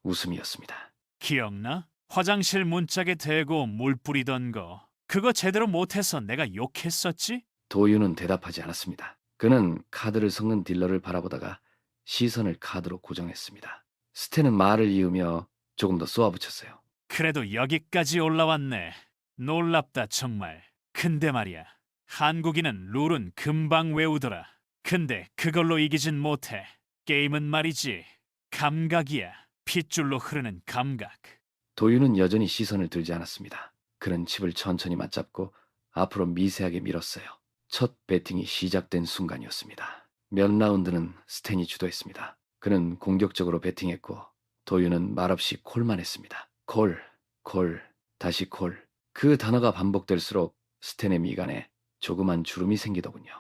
웃음이었습니다. 기억나? 화장실 문짝에 대고 물 뿌리던 거. 그거 제대로 못해서 내가 욕했었지? 도윤은 대답하지 않았습니다. 그는 카드를 섞는 딜러를 바라보다가 시선을 카드로 고정했습니다. 스탠은 말을 이으며 조금 더 쏘아붙였어요. 그래도 여기까지 올라왔네. 놀랍다 정말. 근데 말이야. 한국인은 룰은 금방 외우더라. 근데 그걸로 이기진 못해. 게임은 말이지. 감각이야. 핏줄로 흐르는 감각. 도윤은 여전히 시선을 들지 않았습니다. 그는 칩을 천천히 맞잡고 앞으로 미세하게 밀었어요. 첫 배팅이 시작된 순간이었습니다. 몇 라운드는 스탠이 주도했습니다. 그는 공격적으로 배팅했고 도윤은 말없이 콜만 했습니다. 콜, 콜, 다시 콜. 그 단어가 반복될수록 스탠의 미간에 조그만 주름이 생기더군요.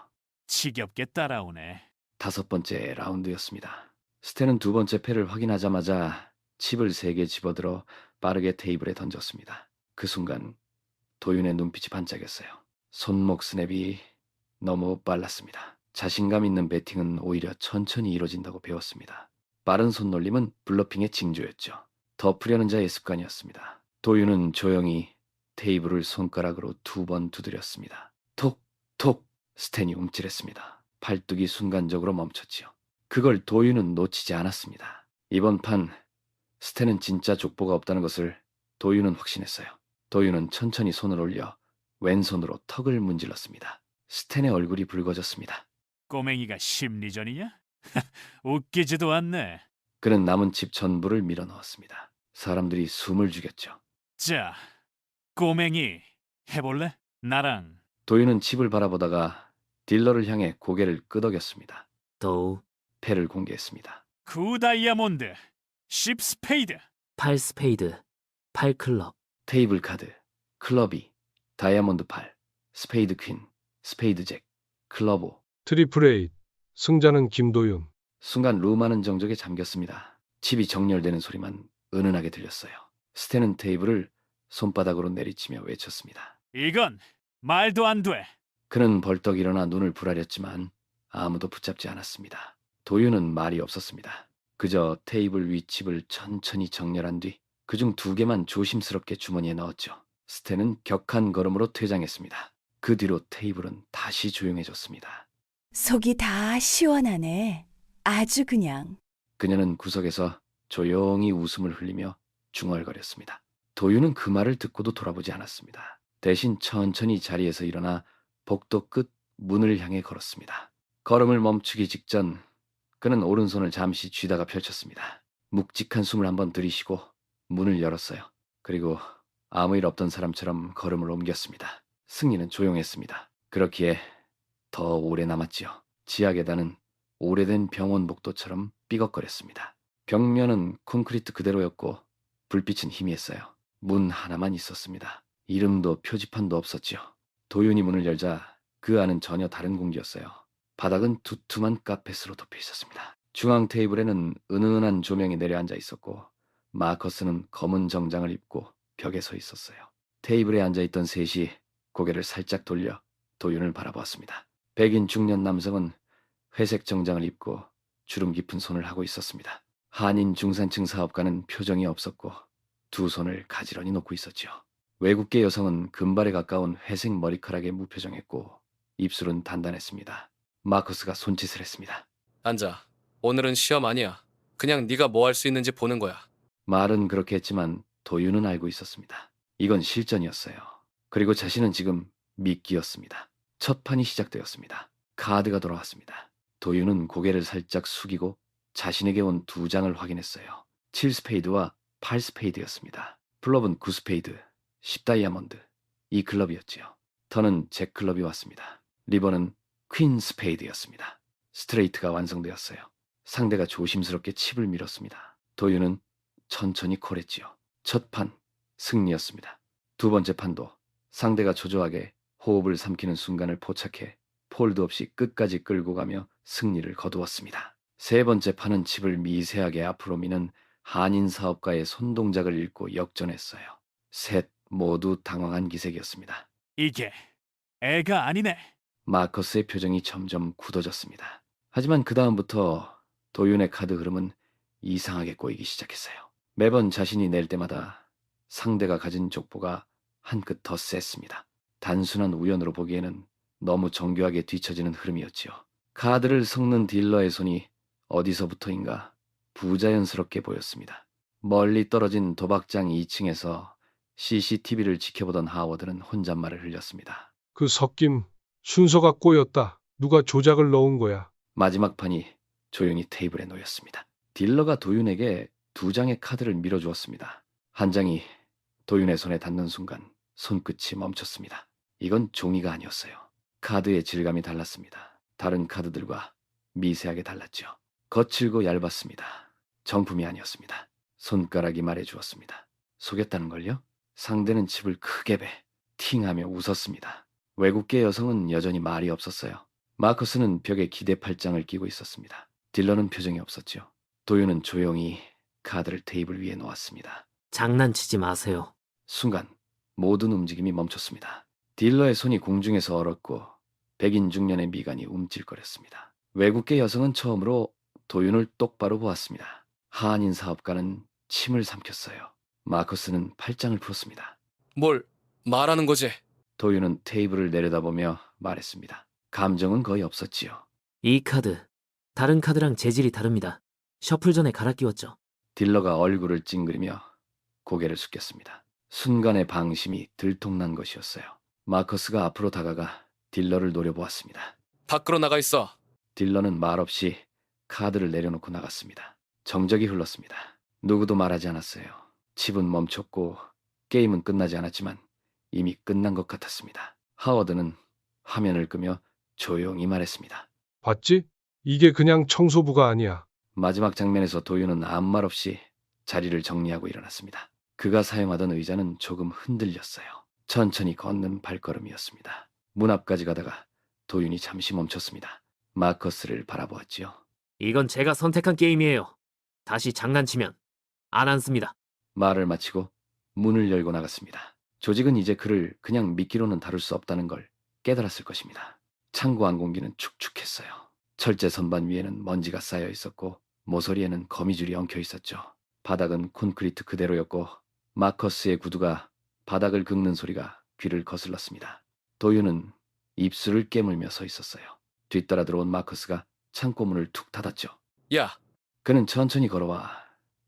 지겹게 따라오네. 5번째 라운드였습니다. 스탠은 2번째 패를 확인하자마자 칩을 3개 집어들어 빠르게 테이블에 던졌습니다. 그 순간 도윤의 눈빛이 반짝였어요. 손목 스냅이 너무 빨랐습니다. 자신감 있는 배팅은 오히려 천천히 이루어진다고 배웠습니다. 빠른 손놀림은 블러핑의 징조였죠. 덮으려는 자의 습관이었습니다. 도윤은 조용히 테이블을 손가락으로 2번 두드렸습니다. 톡, 톡. 스탠이 움찔했습니다. 팔뚝이 순간적으로 멈췄지요. 그걸 도윤은 놓치지 않았습니다. 이번 판 스탠은 진짜 족보가 없다는 것을 도윤은 확신했어요. 도윤은 천천히 손을 올려 왼손으로 턱을 문질렀습니다. 스탠의 얼굴이 붉어졌습니다. 꼬맹이가 심리전이냐? 웃기지도 않네. 그는 남은 칩 전부를 밀어 넣었습니다. 사람들이 숨을 죽였죠. 자, 꼬맹이 해볼래? 나랑. 도윤은 칩을 바라보다가 딜러를 향해 고개를 끄덕였습니다. 더우, 패를 공개했습니다. 9 다이아몬드, 10 스페이드. 8 스페이드, 8 클럽. 테이블 카드, 클럽이, 다이아몬드 8, 스페이드 퀸, 스페이드 잭, 클럽 5. 트리플 에잇. 승자는 김도윤. 순간 루마는 정적에 잠겼습니다. 칩이 정렬되는 소리만 은은하게 들렸어요. 스탠은 테이블을 손바닥으로 내리치며 외쳤습니다. 이건 말도 안 돼. 그는 벌떡 일어나 눈을 부라렸지만 아무도 붙잡지 않았습니다. 도윤은 말이 없었습니다. 그저 테이블 위 칩을 천천히 정렬한 뒤 그중 2개만 조심스럽게 주머니에 넣었죠. 스탠은 격한 걸음으로 퇴장했습니다. 그 뒤로 테이블은 다시 조용해졌습니다. 속이 다 시원하네. 아주 그냥. 그녀는 구석에서 조용히 웃음을 흘리며 중얼거렸습니다. 도윤은 그 말을 듣고도 돌아보지 않았습니다. 대신 천천히 자리에서 일어나 복도 끝 문을 향해 걸었습니다. 걸음을 멈추기 직전 그는 오른손을 잠시 쥐다가 펼쳤습니다. 묵직한 숨을 한번 들이쉬고 문을 열었어요. 그리고 아무 일 없던 사람처럼 걸음을 옮겼습니다. 승리는 조용했습니다. 그렇기에 더 오래 남았지요. 지하 계단은 오래된 병원 복도처럼 삐걱거렸습니다. 벽면은 콘크리트 그대로였고 불빛은 희미했어요. 문 하나만 있었습니다. 이름도 표지판도 없었지요. 도윤이 문을 열자 그 안은 전혀 다른 공기였어요. 바닥은 두툼한 카펫으로 덮여 있었습니다. 중앙 테이블에는 은은한 조명이 내려앉아 있었고 마커스는 검은 정장을 입고 벽에 서 있었어요. 테이블에 앉아있던 셋이 고개를 살짝 돌려 도윤을 바라보았습니다. 백인 중년 남성은 회색 정장을 입고 주름 깊은 손을 하고 있었습니다. 한인 중산층 사업가는 표정이 없었고 두 손을 가지런히 놓고 있었지요. 외국계 여성은 금발에 가까운 회색 머리카락에 무표정했고 입술은 단단했습니다. 마커스가 손짓을 했습니다. 앉아. 오늘은 시험 아니야. 그냥 네가 뭐 할 수 있는지 보는 거야. 말은 그렇게 했지만 도윤은 알고 있었습니다. 이건 실전이었어요. 그리고 자신은 지금 미끼였습니다. 첫 판이 시작되었습니다. 카드가 돌아왔습니다. 도윤은 고개를 살짝 숙이고 자신에게 온 2장을 확인했어요. 7 스페이드와 8 스페이드였습니다. 플롭은 9 스페이드, 10 다이아몬드, 이 클럽이었지요. 턴은 잭 클럽이 왔습니다. 리버는 퀸 스페이드였습니다. 스트레이트가 완성되었어요. 상대가 조심스럽게 칩을 밀었습니다. 도윤은 천천히 콜했지요. 첫 판 승리였습니다. 두 번째 판도 상대가 초조하게 호흡을 삼키는 순간을 포착해 폴드 없이 끝까지 끌고 가며 승리를 거두었습니다. 세 번째 판은 칩을 미세하게 앞으로 미는 한인 사업가의 손동작을 읽고 역전했어요. 셋 모두 당황한 기색이었습니다. 이게 애가 아니네. 마커스의 표정이 점점 굳어졌습니다. 하지만 그 다음부터 도윤의 카드 흐름은 이상하게 꼬이기 시작했어요. 매번 자신이 낼 때마다 상대가 가진 족보가 한 끗 더 셌습니다. 단순한 우연으로 보기에는 너무 정교하게 뒤처지는 흐름이었지요. 카드를 섞는 딜러의 손이 어디서부터인가 부자연스럽게 보였습니다. 멀리 떨어진 도박장 2층에서 CCTV를 지켜보던 하워드는 혼잣말을 흘렸습니다. 그 섞임, 순서가 꼬였다. 누가 조작을 넣은 거야. 마지막 판이 조용히 테이블에 놓였습니다. 딜러가 도윤에게 2장의 카드를 밀어주었습니다. 한 장이 도윤의 손에 닿는 순간 손끝이 멈췄습니다. 이건 종이가 아니었어요. 카드의 질감이 달랐습니다. 다른 카드들과 미세하게 달랐죠. 거칠고 얇았습니다. 정품이 아니었습니다. 손가락이 말해주었습니다. 속였다는 걸요? 상대는 칩을 크게 배 팅하며 웃었습니다. 외국계 여성은 여전히 말이 없었어요. 마커스는 벽에 기대 팔짱을 끼고 있었습니다. 딜러는 표정이 없었죠. 도윤은 조용히 카드를 테이블 위에 놓았습니다. 장난치지 마세요. 순간 모든 움직임이 멈췄습니다. 딜러의 손이 공중에서 얼었고 백인 중년의 미간이 움찔거렸습니다. 외국계 여성은 처음으로 도윤을 똑바로 보았습니다. 한인 사업가는 침을 삼켰어요. 마커스는 팔짱을 풀었습니다. 뭘 말하는 거지? 도윤은 테이블을 내려다보며 말했습니다. 감정은 거의 없었지요. 이 카드, 다른 카드랑 재질이 다릅니다. 셔플 전에 갈아 끼웠죠. 딜러가 얼굴을 찡그리며 고개를 숙였습니다. 순간의 방심이 들통난 것이었어요. 마커스가 앞으로 다가가 딜러를 노려보았습니다. 밖으로 나가 있어. 딜러는 말없이 카드를 내려놓고 나갔습니다. 정적이 흘렀습니다. 누구도 말하지 않았어요. 칩은 멈췄고 게임은 끝나지 않았지만 이미 끝난 것 같았습니다. 하워드는 화면을 끄며 조용히 말했습니다. 봤지? 이게 그냥 청소부가 아니야. 마지막 장면에서 도윤은 아무 말 없이 자리를 정리하고 일어났습니다. 그가 사용하던 의자는 조금 흔들렸어요. 천천히 걷는 발걸음이었습니다. 문 앞까지 가다가 도윤이 잠시 멈췄습니다. 마커스를 바라보았지요. 이건 제가 선택한 게임이에요. 다시 장난치면 안 앉습니다. 말을 마치고 문을 열고 나갔습니다. 조직은 이제 그를 그냥 미끼로는 다룰 수 없다는 걸 깨달았을 것입니다. 창고 안공기는 축축했어요. 철제 선반 위에는 먼지가 쌓여 있었고 모서리에는 거미줄이 엉켜 있었죠. 바닥은 콘크리트 그대로였고 마커스의 구두가 바닥을 긁는 소리가 귀를 거슬렀습니다. 도윤은 입술을 깨물며 서 있었어요. 뒤따라 들어온 마커스가 창고 문을 툭 닫았죠. 야, 그는 천천히 걸어와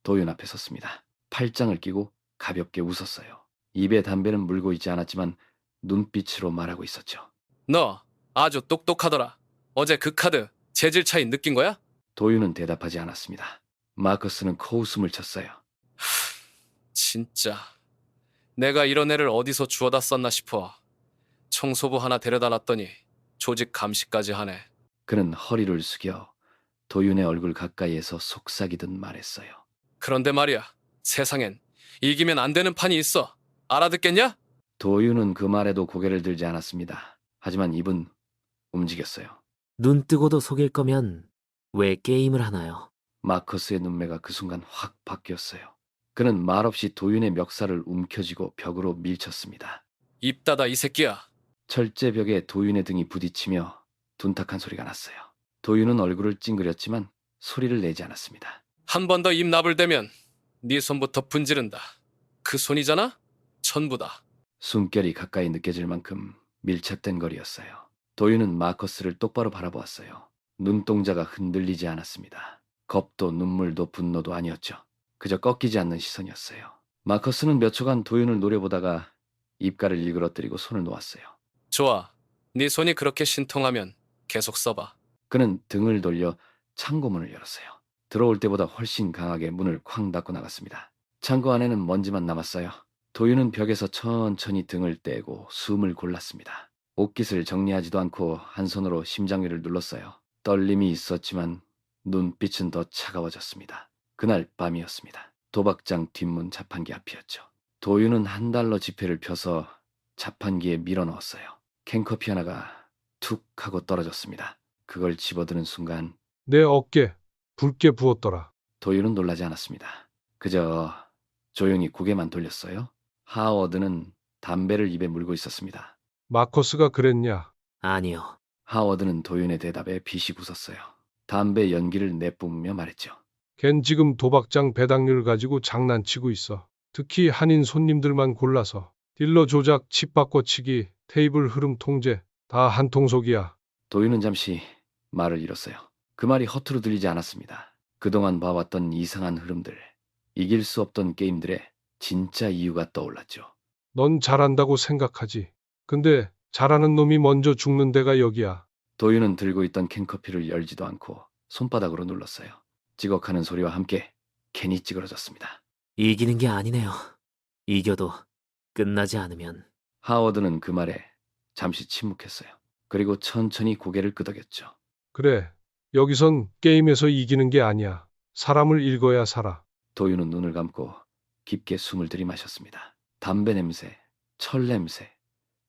도윤 앞에 섰습니다. 팔짱을 끼고 가볍게 웃었어요. 입에 담배는 물고 있지 않았지만 눈빛으로 말하고 있었죠. 너 아주 똑똑하더라. 어제 그 카드 재질 차이 느낀 거야? 도윤은 대답하지 않았습니다. 마커스는 코웃음을 쳤어요. 진짜 내가 이런 애를 어디서 주워다 썼나 싶어. 청소부 하나 데려다 놨더니 조직 감시까지 하네. 그는 허리를 숙여 도윤의 얼굴 가까이에서 속삭이듯 말했어요. 그런데 말이야, 세상엔 이기면 안 되는 판이 있어. 알아듣겠냐? 도윤은 그 말에도 고개를 들지 않았습니다. 하지만 입은 움직였어요. 눈 뜨고도 속일 거면 왜 게임을 하나요? 마커스의 눈매가 그 순간 확 바뀌었어요. 그는 말없이 도윤의 멱살을 움켜쥐고 벽으로 밀쳤습니다. 입 닫아 이 새끼야. 철제 벽에 도윤의 등이 부딪히며 둔탁한 소리가 났어요. 도윤은 얼굴을 찡그렸지만 소리를 내지 않았습니다. 한 번 더 입 나불대면 네 손부터 분지른다. 그 손이잖아? 전부다. 숨결이 가까이 느껴질 만큼 밀착된 거리였어요. 도윤은 마커스를 똑바로 바라보았어요. 눈동자가 흔들리지 않았습니다. 겁도 눈물도 분노도 아니었죠. 그저 꺾이지 않는 시선이었어요. 마커스는 몇 초간 도윤을 노려보다가 입가를 일그러뜨리고 손을 놓았어요. 좋아. 네 손이 그렇게 신통하면 계속 써봐. 그는 등을 돌려 창고문을 열었어요. 들어올 때보다 훨씬 강하게 문을 쾅 닫고 나갔습니다. 창고 안에는 먼지만 남았어요. 도윤은 벽에서 천천히 등을 떼고 숨을 골랐습니다. 옷깃을 정리하지도 않고 한 손으로 심장 위를 눌렀어요. 떨림이 있었지만 눈빛은 더 차가워졌습니다. 그날 밤이었습니다. 도박장 뒷문 자판기 앞이었죠. 도윤은 $1 지폐를 펴서 자판기에 밀어넣었어요. 캔커피 하나가 툭 하고 떨어졌습니다. 그걸 집어드는 순간 내 어깨 붉게 부었더라. 도윤은 놀라지 않았습니다. 그저 조용히 고개만 돌렸어요. 하워드는 담배를 입에 물고 있었습니다. 마커스가 그랬냐? 아니요. 하워드는 도윤의 대답에 비식 웃었어요. 담배 연기를 내뿜으며 말했죠. 걘 지금 도박장 배당률 가지고 장난치고 있어. 특히 한인 손님들만 골라서. 딜러 조작, 칩 바꿔치기, 테이블 흐름 통제 다 한통속이야. 도윤은 잠시 말을 잃었어요. 그 말이 허투루 들리지 않았습니다. 그동안 봐왔던 이상한 흐름들, 이길 수 없던 게임들의 진짜 이유가 떠올랐죠. 넌 잘한다고 생각하지. 근데 잘하는 놈이 먼저 죽는 데가 여기야. 도윤은 들고 있던 캔커피를 열지도 않고 손바닥으로 눌렀어요. 찌걱하는 소리와 함께 캔이 찌그러졌습니다. 이기는 게 아니네요. 이겨도 끝나지 않으면. 하워드는 그 말에 잠시 침묵했어요. 그리고 천천히 고개를 끄덕였죠. 그래. 여기선 게임에서 이기는 게 아니야. 사람을 읽어야 살아. 도윤은 눈을 감고 깊게 숨을 들이마셨습니다. 담배 냄새, 철 냄새,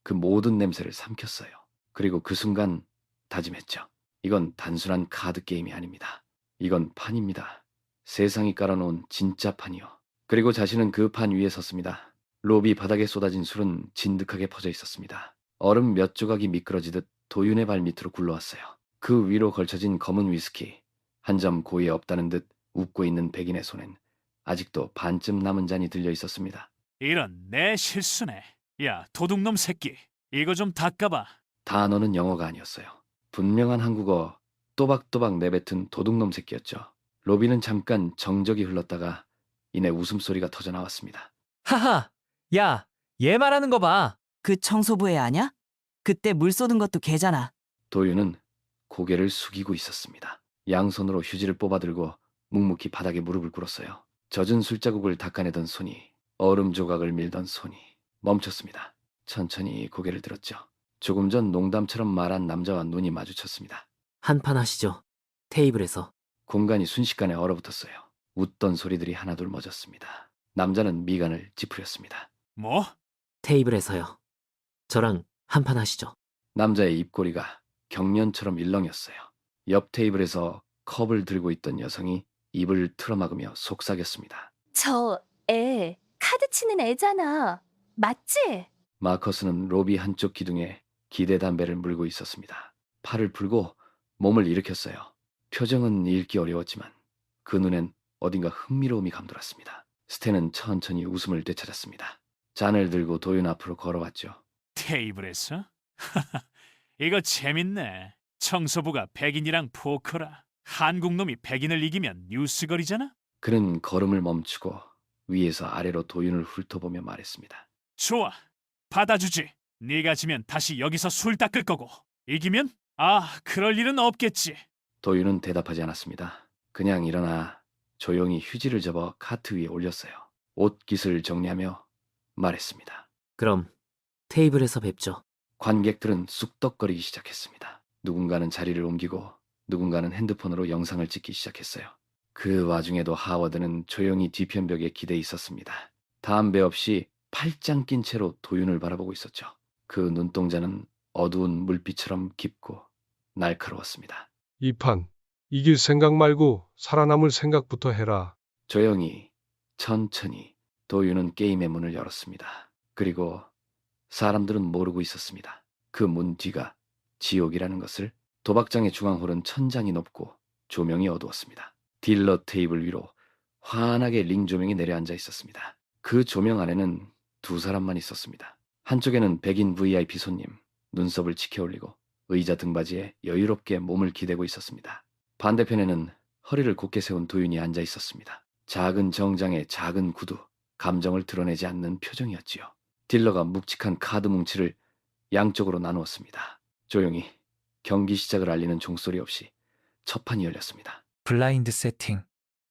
그 모든 냄새를 삼켰어요. 그리고 그 순간 다짐했죠. 이건 단순한 카드 게임이 아닙니다. 이건 판입니다. 세상이 깔아놓은 진짜 판이요. 그리고 자신은 그 판 위에 섰습니다. 로비 바닥에 쏟아진 술은 진득하게 퍼져 있었습니다. 얼음 몇 조각이 미끄러지듯 도윤의 발밑으로 굴러왔어요. 그 위로 걸쳐진 검은 위스키, 한 점 고에 없다는 듯 웃고 있는 백인의 손엔 아직도 반쯤 남은 잔이 들려 있었습니다. 이런 내 실수네. 야, 도둑놈 새끼. 이거 좀 닦아봐. 단어는 영어가 아니었어요. 분명한 한국어, 또박또박 내뱉은 도둑놈 새끼였죠. 로비는 잠깐 정적이 흘렀다가 이내 웃음소리가 터져 나왔습니다. 하하, 야, 얘 말하는 거 봐. 그 청소부 애 아냐? 그때 물 쏟은 것도 걔잖아. 도윤은 고개를 숙이고 있었습니다. 양손으로 휴지를 뽑아들고 묵묵히 바닥에 무릎을 꿇었어요. 젖은 술자국을 닦아내던 손이, 얼음 조각을 밀던 손이 멈췄습니다. 천천히 고개를 들었죠. 조금 전 농담처럼 말한 남자와 눈이 마주쳤습니다. 한판 하시죠. 테이블에서. 공간이 순식간에 얼어붙었어요. 웃던 소리들이 하나둘 멎었습니다. 남자는 미간을 찌푸렸습니다. 뭐? 테이블에서요. 저랑 한판 하시죠. 남자의 입꼬리가 경련처럼 일렁였어요. 옆 테이블에서 컵을 들고 있던 여성이 입을 틀어막으며 속삭였습니다. 저 애 카드 치는 애잖아. 맞지? 마커스는 로비 한쪽 기둥에 기대 담배를 물고 있었습니다. 팔을 풀고 몸을 일으켰어요. 표정은 읽기 어려웠지만 그 눈엔 어딘가 흥미로움이 감돌았습니다. 스탠은 천천히 웃음을 되찾았습니다. 잔을 들고 도윤 앞으로 걸어왔죠. 테이블에서? 이거 재밌네. 청소부가 백인이랑 포커라. 한국 놈이 백인을 이기면 뉴스거리잖아? 그는 걸음을 멈추고 위에서 아래로 도윤을 훑어보며 말했습니다. 좋아, 받아주지. 네가 지면 다시 여기서 술 닦을 거고, 이기면? 그럴 일은 없겠지. 도윤은 대답하지 않았습니다. 그냥 일어나 조용히 휴지를 접어 카트 위에 올렸어요. 옷깃을 정리하며 말했습니다. 그럼 테이블에서 뵙죠. 관객들은 쑥덕거리기 시작했습니다. 누군가는 자리를 옮기고 누군가는 핸드폰으로 영상을 찍기 시작했어요. 그 와중에도 하워드는 조용히 뒤편벽에 기대 있었습니다. 담배 없이 팔짱 낀 채로 도윤을 바라보고 있었죠. 그 눈동자는 어두운 물빛처럼 깊고 날카로웠습니다. 이 판 이길 생각 말고 살아남을 생각부터 해라. 조용히, 천천히 도윤은 게임의 문을 열었습니다. 그리고 사람들은 모르고 있었습니다. 그 문 뒤가 지옥이라는 것을. 도박장의 중앙홀은 천장이 높고 조명이 어두웠습니다. 딜러 테이블 위로 환하게 링 조명이 내려앉아 있었습니다. 그 조명 안에는 두 사람만 있었습니다. 한쪽에는 백인 VIP 손님, 눈썹을 치켜 올리고 의자 등받이에 여유롭게 몸을 기대고 있었습니다. 반대편에는 허리를 곧게 세운 도윤이 앉아 있었습니다. 작은 정장에 작은 구두, 감정을 드러내지 않는 표정이었지요. 딜러가 묵직한 카드 뭉치를 양쪽으로 나누었습니다. 조용히 경기 시작을 알리는 종소리 없이 첫 판이 열렸습니다. 블라인드 세팅,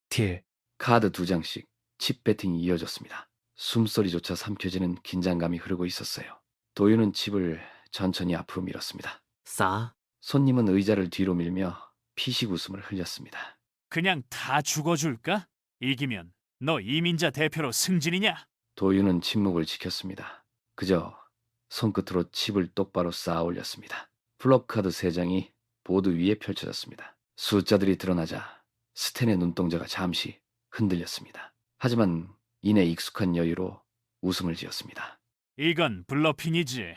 딜. 카드 2장씩 칩 배팅이 이어졌습니다. 숨소리조차 삼켜지는 긴장감이 흐르고 있었어요. 도윤은 칩을 천천히 앞으로 밀었습니다. 싸. 손님은 의자를 뒤로 밀며 피식 웃음을 흘렸습니다. 그냥 다 죽어줄까? 이기면 너 이민자 대표로 승진이냐? 도윤은 침묵을 지켰습니다. 그저 손끝으로 칩을 똑바로 쌓아 올렸습니다. 플럽카드 3장이 보드 위에 펼쳐졌습니다. 숫자들이 드러나자 스탠의 눈동자가 잠시 흔들렸습니다. 하지만 이내 익숙한 여유로 웃음을 지었습니다. 이건 블러핑이지.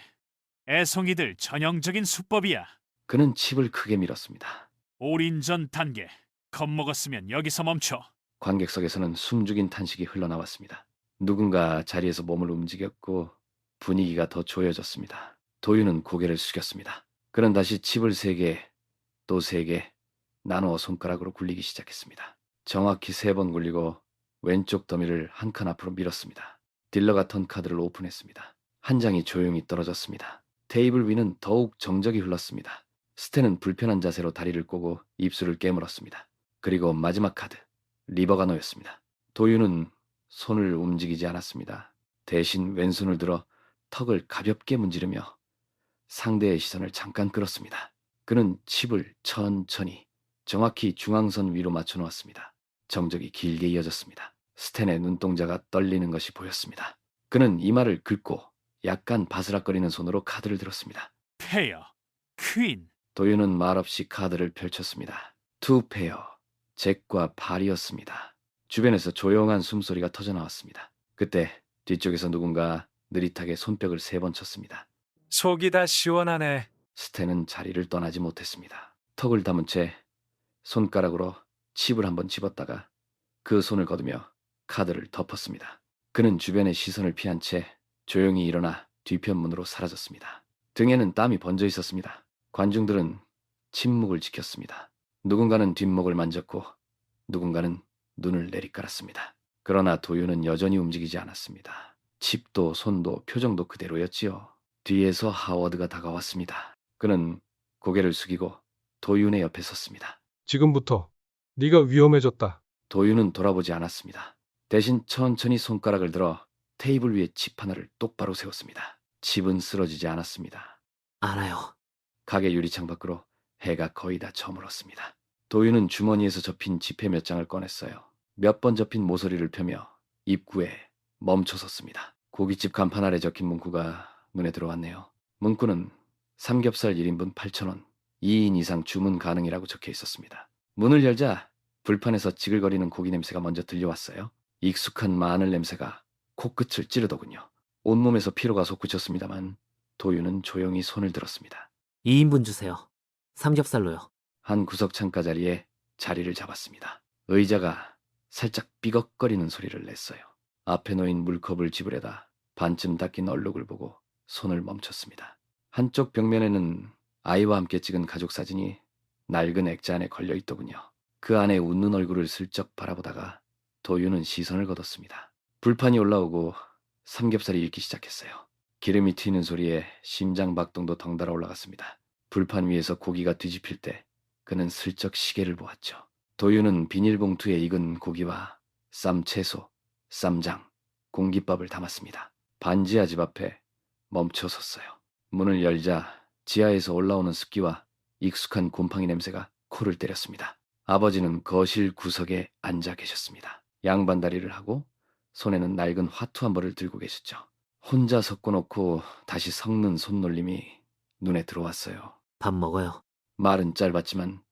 애송이들 전형적인 수법이야. 그는 칩을 크게 밀었습니다. 올인전 단계. 겁먹었으면 여기서 멈춰. 관객석에서는 숨죽인 탄식이 흘러나왔습니다. 누군가 자리에서 몸을 움직였고 분위기가 더 조여졌습니다. 도윤은 고개를 숙였습니다. 그는 다시 칩을 3개, 또 3개 나누어 손가락으로 굴리기 시작했습니다. 정확히 3번 굴리고 왼쪽 더미를 한 칸 앞으로 밀었습니다. 딜러가 턴 카드를 오픈했습니다. 한 장이 조용히 떨어졌습니다. 테이블 위는 더욱 정적이 흘렀습니다. 스탠은 불편한 자세로 다리를 꼬고 입술을 깨물었습니다. 그리고 마지막 카드, 리버가 놓였습니다. 도윤은 손을 움직이지 않았습니다. 대신 왼손을 들어 턱을 가볍게 문지르며 상대의 시선을 잠깐 끌었습니다. 그는 칩을 천천히 정확히 중앙선 위로 맞춰 놓았습니다. 정적이 길게 이어졌습니다. 스탠의 눈동자가 떨리는 것이 보였습니다. 그는 이마를 긁고 약간 바스락거리는 손으로 카드를 들었습니다. 페어, 퀸. 도윤은 말없이 카드를 펼쳤습니다. 투 페어, 잭과 발이었습니다. 주변에서 조용한 숨소리가 터져나왔습니다. 그때 뒤쪽에서 누군가 느릿하게 손뼉을 3번 쳤습니다. 속이 다 시원하네. 스탠은 자리를 떠나지 못했습니다. 턱을 담은 채 손가락으로 칩을 한번 집었다가 그 손을 거두며 카드를 덮었습니다. 그는 주변의 시선을 피한 채 조용히 일어나 뒤편 문으로 사라졌습니다. 등에는 땀이 번져 있었습니다. 관중들은 침묵을 지켰습니다. 누군가는 뒷목을 만졌고 누군가는 눈을 내리깔았습니다. 그러나 도윤은 여전히 움직이지 않았습니다. 칩도 손도 표정도 그대로였지요. 뒤에서 하워드가 다가왔습니다. 그는 고개를 숙이고 도윤의 옆에 섰습니다. 지금부터 네가 위험해졌다. 도윤은 돌아보지 않았습니다. 대신 천천히 손가락을 들어 테이블 위에 칩 하나를 똑바로 세웠습니다. 칩은 쓰러지지 않았습니다. 알아요. 가게 유리창 밖으로 해가 거의 다 저물었습니다. 도윤은 주머니에서 접힌 지폐 몇 장을 꺼냈어요. 몇 번 접힌 모서리를 펴며 입구에 멈춰 섰습니다. 고깃집 간판 아래 적힌 문구가 눈에 들어왔네요. 문구는 삼겹살 1인분 8,000원, 2인 이상 주문 가능이라고 적혀 있었습니다. 문을 열자 불판에서 지글거리는 고기 냄새가 먼저 들려왔어요. 익숙한 마늘 냄새가 코끝을 찌르더군요. 온몸에서 피로가 솟구쳤습니다만 도윤은 조용히 손을 들었습니다. 2인분 주세요. 삼겹살로요. 한 구석 창가 자리에 자리를 잡았습니다. 의자가 살짝 삐걱거리는 소리를 냈어요. 앞에 놓인 물컵을 지불에다 반쯤 닦인 얼룩을 보고 손을 멈췄습니다. 한쪽 벽면에는 아이와 함께 찍은 가족 사진이 낡은 액자 안에 걸려 있더군요. 그 안에 웃는 얼굴을 슬쩍 바라보다가 도윤은 시선을 거뒀습니다. 불판이 올라오고 삼겹살이 익기 시작했어요. 기름이 튀는 소리에 심장 박동도 덩달아 올라갔습니다. 불판 위에서 고기가 뒤집힐 때 그는 슬쩍 시계를 보았죠. 도윤은 비닐봉투에 익은 고기와 쌈 채소, 쌈장, 공깃밥을 담았습니다. 반지하 집 앞에 멈춰 섰어요. 문을 열자 지하에서 올라오는 습기와 익숙한 곰팡이 냄새가 코를 때렸습니다. 아버지는 거실 구석에 앉아 계셨습니다. 양반다리를 하고 손에는 낡은 화투 한 벌을 들고 계셨죠. 혼자 섞어놓고 다시 섞는 손놀림이 눈에 들어왔어요. 밥 먹어요. 말은 짧았지만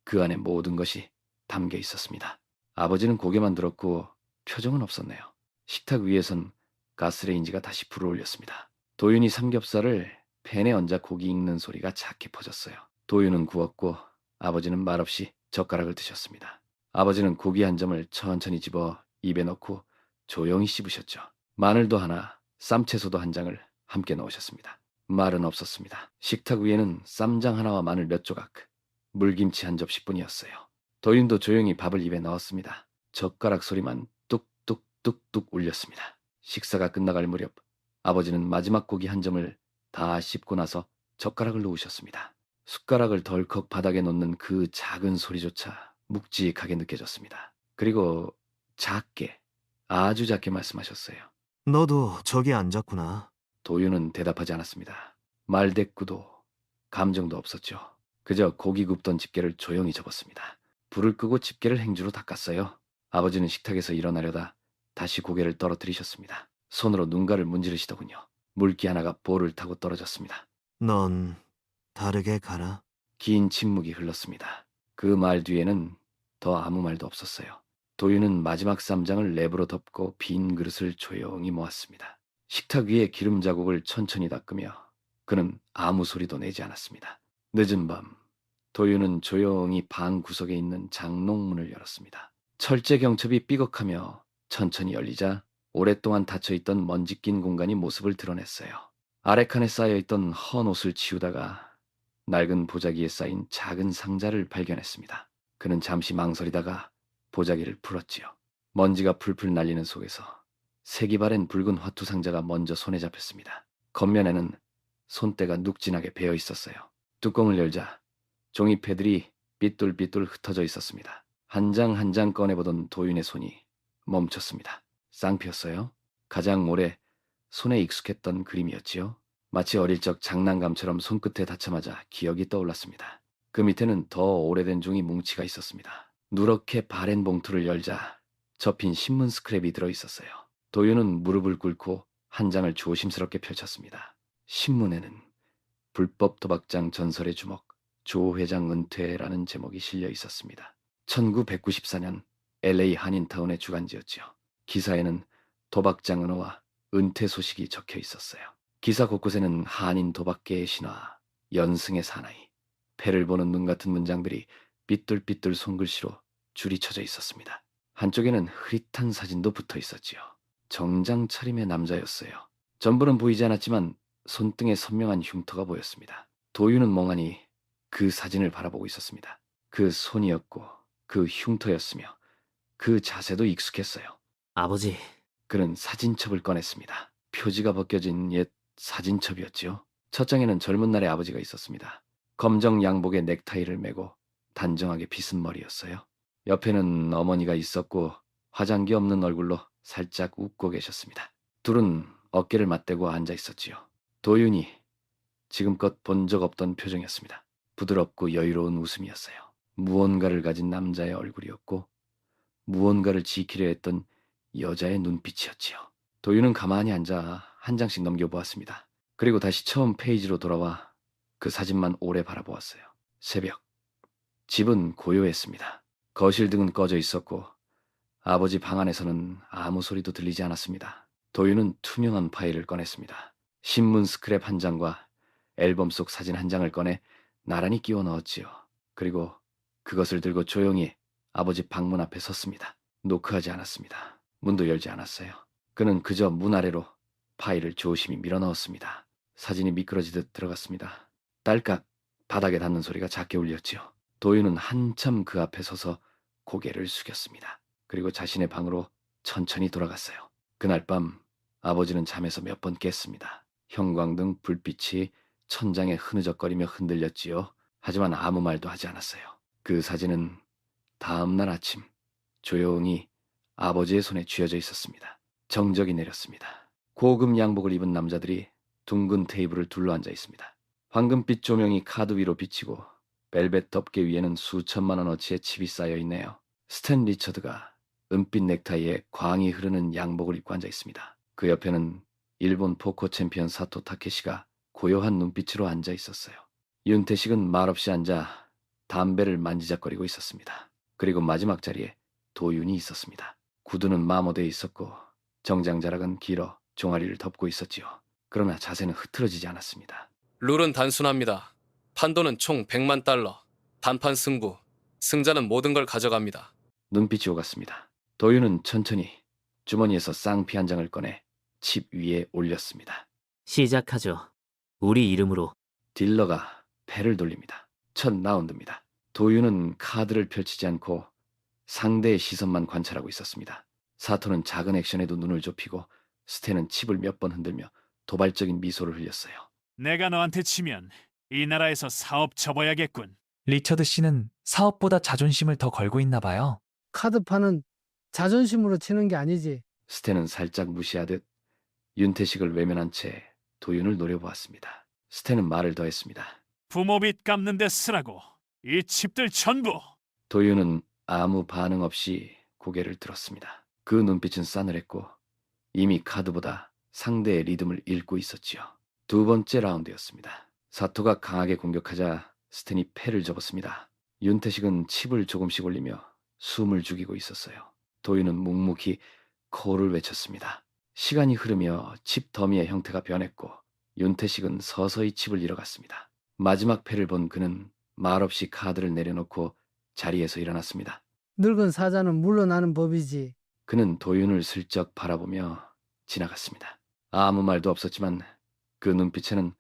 그 안에 모든 것이 담겨 있었습니다. 아버지는 고개만 들었고 표정은 없었네요. 식탁 위에선 가스레인지가 다시 불을 올렸습니다. 도윤이 삼겹살을 팬에 얹어 고기 익는 소리가 작게 퍼졌어요. 도윤은 구웠고 아버지는 말없이 젓가락을 드셨습니다. 아버지는 고기 한 점을 천천히 집어 입에 넣고 조용히 씹으셨죠. 마늘도 하나, 쌈채소도 한 장을 함께 넣으셨습니다. 말은 없었습니다. 식탁 위에는 쌈장 하나와 마늘 몇 조각, 물김치 한 접시뿐이었어요. 도윤도 조용히 밥을 입에 넣었습니다. 젓가락 소리만 뚝뚝뚝뚝 울렸습니다. 식사가 끝나갈 무렵 아버지는 마지막 고기 한 점을 다 씹고 나서 젓가락을 놓으셨습니다. 숟가락을 덜컥 바닥에 놓는 그 작은 소리조차 묵직하게 느껴졌습니다. 그리고 작게, 아주 작게 말씀하셨어요. 너도 저기 앉았구나. 도윤은 대답하지 않았습니다. 말대꾸도 감정도 없었죠. 그저 고기 굽던 집게를 조용히 접었습니다. 불을 끄고 집게를 행주로 닦았어요. 아버지는 식탁에서 일어나려다 다시 고개를 떨어뜨리셨습니다. 손으로 눈가를 문지르시더군요. 물기 하나가 볼을 타고 떨어졌습니다. 넌 다르게 가라. 긴 침묵이 흘렀습니다. 그 말 뒤에는 더 아무 말도 없었어요. 도윤은 마지막 쌈장을 랩으로 덮고 빈 그릇을 조용히 모았습니다. 식탁 위에 기름 자국을 천천히 닦으며 그는 아무 소리도 내지 않았습니다. 늦은 밤, 도윤은 조용히 방 구석에 있는 장롱문을 열었습니다. 철제 경첩이 삐걱하며 천천히 열리자 오랫동안 닫혀있던 먼지 낀 공간이 모습을 드러냈어요. 아래칸에 쌓여있던 헌 옷을 치우다가 낡은 보자기에 쌓인 작은 상자를 발견했습니다. 그는 잠시 망설이다가 보자기를 풀었지요. 먼지가 풀풀 날리는 속에서 색이 바랜 붉은 화투 상자가 먼저 손에 잡혔습니다. 겉면에는 손때가 눅진하게 배어 있었어요. 뚜껑을 열자 종이패들이 삐뚤삐뚤 흩어져 있었습니다. 한 장 한 장 꺼내보던 도윤의 손이 멈췄습니다. 쌍피였어요. 가장 오래 손에 익숙했던 그림이었지요. 마치 어릴 적 장난감처럼 손끝에 닿자마자 기억이 떠올랐습니다. 그 밑에는 더 오래된 종이 뭉치가 있었습니다. 누렇게 바랜 봉투를 열자 접힌 신문 스크랩이 들어있었어요. 도윤은 무릎을 꿇고 한 장을 조심스럽게 펼쳤습니다. 신문에는 불법 도박장 전설의 주먹 조 회장 은퇴라는 제목이 실려 있었습니다. 1994년 LA 한인타운의 주간지였지요. 기사에는 도박장 은호와 은퇴 소식이 적혀 있었어요. 기사 곳곳에는 한인 도박계의 신화, 연승의 사나이, 패를 보는 눈 같은 문장들이 삐뚤삐뚤 손글씨로 줄이 쳐져 있었습니다. 한쪽에는 흐릿한 사진도 붙어 있었지요. 정장 차림의 남자였어요. 전부는 보이지 않았지만 손등에 선명한 흉터가 보였습니다. 도윤은 멍하니 그 사진을 바라보고 있었습니다. 그 손이었고 그 흉터였으며 그 자세도 익숙했어요. 아버지, 그는 사진첩을 꺼냈습니다. 표지가 벗겨진 옛 사진첩이었지요. 첫 장에는 젊은 날의 아버지가 있었습니다. 검정 양복에 넥타이를 메고 단정하게 빗은 머리였어요. 옆에는 어머니가 있었고 화장기 없는 얼굴로 살짝 웃고 계셨습니다. 둘은 어깨를 맞대고 앉아 있었지요. 도윤이 지금껏 본 적 없던 표정이었습니다. 부드럽고 여유로운 웃음이었어요. 무언가를 가진 남자의 얼굴이었고 무언가를 지키려 했던 여자의 눈빛이었지요. 도윤은 가만히 앉아 한 장씩 넘겨보았습니다. 그리고 다시 처음 페이지로 돌아와 그 사진만 오래 바라보았어요. 새벽. 집은 고요했습니다. 거실 등은 꺼져 있었고 아버지 방 안에서는 아무 소리도 들리지 않았습니다. 도윤은 투명한 파일을 꺼냈습니다. 신문 스크랩 한 장과 앨범 속 사진 한 장을 꺼내 나란히 끼워 넣었지요. 그리고 그것을 들고 조용히 아버지 방문 앞에 섰습니다. 노크하지 않았습니다. 문도 열지 않았어요. 그는 그저 문 아래로 파일을 조심히 밀어 넣었습니다. 사진이 미끄러지듯 들어갔습니다. 딸깍 바닥에 닿는 소리가 작게 울렸지요. 도윤은 한참 그 앞에 서서 고개를 숙였습니다. 그리고 자신의 방으로 천천히 돌아갔어요. 그날 밤 아버지는 잠에서 몇 번 깼습니다. 형광등 불빛이 천장에 흐느적거리며 흔들렸지요. 하지만 아무 말도 하지 않았어요. 그 사진은 다음 날 아침 조용히 아버지의 손에 쥐어져 있었습니다. 정적이 내렸습니다. 고급 양복을 입은 남자들이 둥근 테이블을 둘러앉아 있습니다. 황금빛 조명이 카드 위로 비치고 벨벳 덮개 위에는 수천만 원어치의 칩이 쌓여 있네요. 스탠 리처드가 은빛 넥타이에 광이 흐르는 양복을 입고 앉아 있습니다. 그 옆에는 일본 포커 챔피언 사토 타케시가 고요한 눈빛으로 앉아 있었어요. 윤태식은 말없이 앉아 담배를 만지작거리고 있었습니다. 그리고 마지막 자리에 도윤이 있었습니다. 구두는 마모되어 있었고 정장자락은 길어 종아리를 덮고 있었지요. 그러나 자세는 흐트러지지 않았습니다. 룰은 단순합니다. 판도는 총 100만 달러. 단판 승부. 승자는 모든 걸 가져갑니다. 눈빛이 오갔습니다. 도윤은 천천히 주머니에서 쌍피 한 장을 꺼내 칩 위에 올렸습니다. 시작하죠. 우리 이름으로. 딜러가 패를 돌립니다. 첫 라운드입니다. 도윤은 카드를 펼치지 않고 상대의 시선만 관찰하고 있었습니다. 사토는 작은 액션에도 눈을 좁히고 스탠은 칩을 몇 번 흔들며 도발적인 미소를 흘렸어요. 내가 너한테 치면 이 나라에서 사업 접어야겠군. 리처드 씨는 사업보다 자존심을 더 걸고 있나 봐요. 카드판은 자존심으로 치는 게 아니지. 스탠은 살짝 무시하듯 윤태식을 외면한 채 도윤을 노려보았습니다. 스탠은 말을 더했습니다. 부모 빚 갚는 데 쓰라고. 이 칩들 전부. 도윤은 아무 반응 없이 고개를 들었습니다. 그 눈빛은 싸늘했고 이미 카드보다 상대의 리듬을 읽고 있었지요. 두 번째 라운드였습니다. 사토가 강하게 공격하자 스탠이 패를 접었습니다. 윤태식은 칩을 조금씩 올리며 숨을 죽이고 있었어요. 도윤은 묵묵히 코를 외쳤습니다. 시간이 흐르며 칩 더미의 형태가 변했고 윤태식은 서서히 칩을 잃어갔습니다. 마지막 패를 본 그는 말없이 카드를 내려놓고 자리에서 일어났습니다. 늙은 사자는 물러나는 법이지. 그는 도윤을 슬쩍 바라보며 지나갔습니다. 아무 말도 없었지만 그 눈빛에는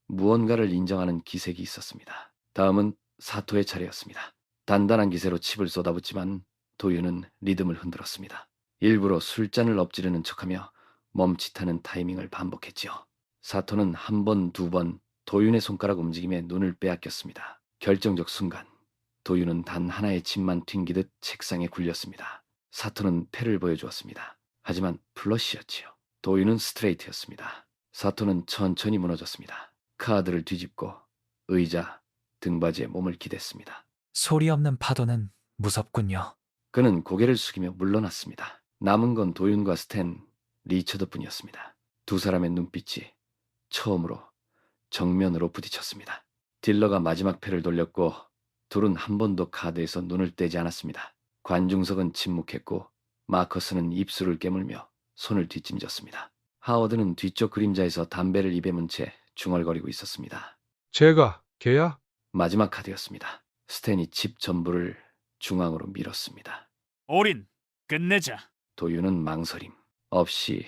무언가를 인정하는 기색이 있었습니다. 다음은 사토의 차례였습니다. 단단한 기세로 칩을 쏟아붓지만 도윤은 리듬을 흔들었습니다. 일부러 술잔을 엎지르는 척하며 멈칫하는 타이밍을 반복했지요. 사토는 한 번, 두 번 도윤의 손가락 움직임에 눈을 빼앗겼습니다. 결정적 순간 도윤은 단 하나의 칩만 튕기듯 책상에 굴렸습니다. 사토는 패를 보여주었습니다. 하지만 플러시였지요. 도윤은 스트레이트였습니다. 사토는 천천히 무너졌습니다. 카드를 뒤집고 의자, 등받이에 몸을 기댔습니다. 소리 없는 파도는 무섭군요. 그는 고개를 숙이며 물러났습니다. 남은 건 도윤과 스탠, 리처드뿐이었습니다. 두 사람의 눈빛이 처음으로 정면으로 부딪혔습니다. 딜러가 마지막 패를 돌렸고 둘은 한 번도 카드에서 눈을 떼지 않았습니다. 관중석은 침묵했고 마커스는 입술을 깨물며 손을 뒷짐졌습니다. 하워드는 뒤쪽 그림자에서 담배를 입에 문 채 중얼거리고 있었습니다. 제가 걔야? 마지막 카드였습니다. 스탠이 칩 전부를 중앙으로 밀었습니다. 올인. 끝내자. 도윤은 망설임 없이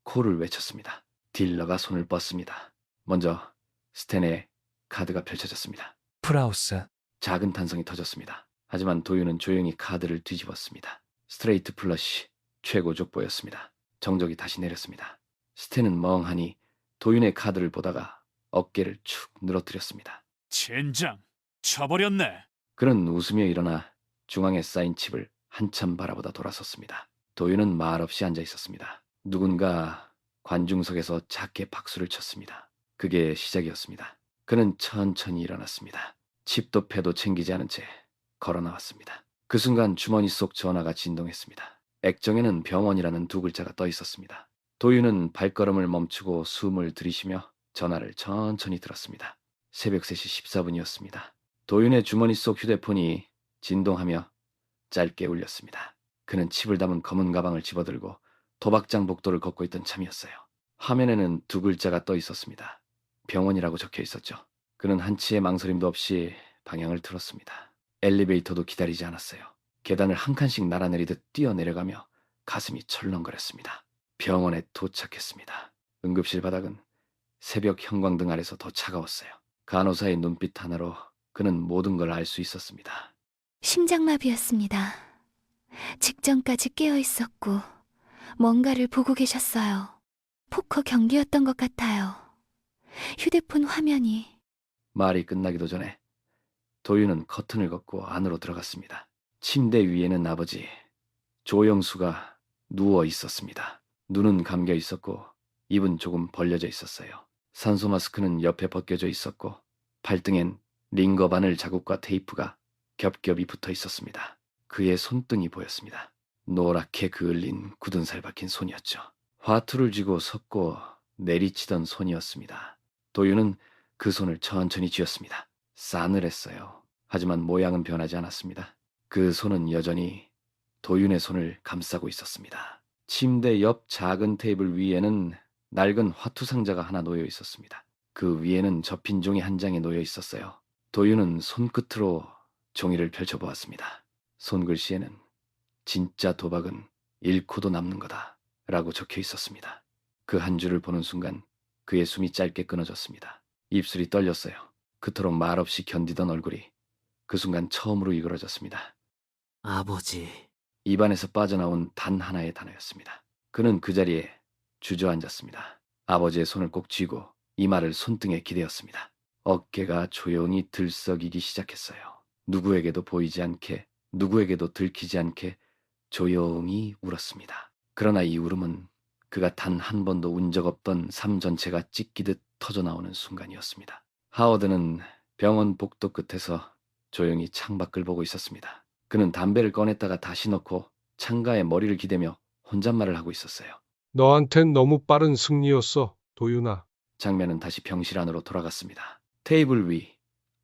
코를 외쳤습니다. 딜러가 손을 뻗습니다. 먼저 스탠의 카드가 펼쳐졌습니다. 프라우스. 작은 탄성이 터졌습니다. 하지만 도윤은 조용히 카드를 뒤집었습니다. 스트레이트 플러시. 최고 족보였습니다. 정적이 다시 내렸습니다. 스탠은 멍하니 도윤의 카드를 보다가 어깨를 축 늘어뜨렸습니다. 젠장, 쳐버렸네. 그는 웃으며 일어나 중앙에 쌓인 칩을 한참 바라보다 돌아섰습니다. 도윤은 말없이 앉아 있었습니다. 누군가 관중석에서 작게 박수를 쳤습니다. 그게 시작이었습니다. 그는 천천히 일어났습니다. 칩도 패도 챙기지 않은 채 걸어 나왔습니다. 그 순간 주머니 속 전화가 진동했습니다. 액정에는 병원이라는 두 글자가 떠 있었습니다. 도윤은 발걸음을 멈추고 숨을 들이쉬며 전화를 천천히 들었습니다. 새벽 3시 14분이었습니다. 도윤의 주머니 속 휴대폰이 진동하며 짧게 울렸습니다. 그는 칩을 담은 검은 가방을 집어들고 도박장 복도를 걷고 있던 참이었어요. 화면에는 두 글자가 떠 있었습니다. 병원이라고 적혀 있었죠. 그는 한치의 망설임도 없이 방향을 틀었습니다. 엘리베이터도 기다리지 않았어요. 계단을 한 칸씩 날아내리듯 뛰어내려가며 가슴이 철렁거렸습니다. 병원에 도착했습니다. 응급실 바닥은 새벽 형광등 아래서 더 차가웠어요. 간호사의 눈빛 하나로 그는 모든 걸 알 수 있었습니다. 심장마비였습니다. 직전까지 깨어 있었고 뭔가를 보고 계셨어요. 포커 경기였던 것 같아요. 휴대폰 화면이. 말이 끝나기도 전에 도윤은 커튼을 걷고 안으로 들어갔습니다. 침대 위에는 아버지 조영수가 누워 있었습니다. 눈은 감겨 있었고 입은 조금 벌려져 있었어요. 산소 마스크는 옆에 벗겨져 있었고 발등엔 링거 바늘 자국과 테이프가 겹겹이 붙어 있었습니다. 그의 손등이 보였습니다. 노랗게 그을린 굳은 살 박힌 손이었죠. 화투를 쥐고 섰고 내리치던 손이었습니다. 도윤은 그 손을 천천히 쥐었습니다. 싸늘했어요. 하지만 모양은 변하지 않았습니다. 그 손은 여전히 도윤의 손을 감싸고 있었습니다. 침대 옆 작은 테이블 위에는 낡은 화투 상자가 하나 놓여 있었습니다. 그 위에는 접힌 종이 한 장이 놓여 있었어요. 도윤은 손끝으로 종이를 펼쳐보았습니다. 손글씨에는 진짜 도박은 잃고도 남는 거다 라고 적혀 있었습니다. 그 한 줄을 보는 순간 그의 숨이 짧게 끊어졌습니다. 입술이 떨렸어요. 그토록 말없이 견디던 얼굴이 그 순간 처음으로 이그러졌습니다. 아버지. 입안에서 빠져나온 단 하나의 단어였습니다. 그는 그 자리에 주저앉았습니다. 아버지의 손을 꼭 쥐고 이마를 손등에 기대었습니다. 어깨가 조용히 들썩이기 시작했어요. 누구에게도 보이지 않게, 누구에게도 들키지 않게 조용히 울었습니다. 그러나 이 울음은 그가 단 한 번도 운 적 없던 삶 전체가 찢기듯 터져나오는 순간이었습니다. 하워드는 병원 복도 끝에서 조용히 창밖을 보고 있었습니다. 그는 담배를 꺼냈다가 다시 넣고 창가에 머리를 기대며 혼잣말을 하고 있었어요. 너한텐 너무 빠른 승리였어, 도윤아. 장면은 다시 병실 안으로 돌아갔습니다. 테이블 위,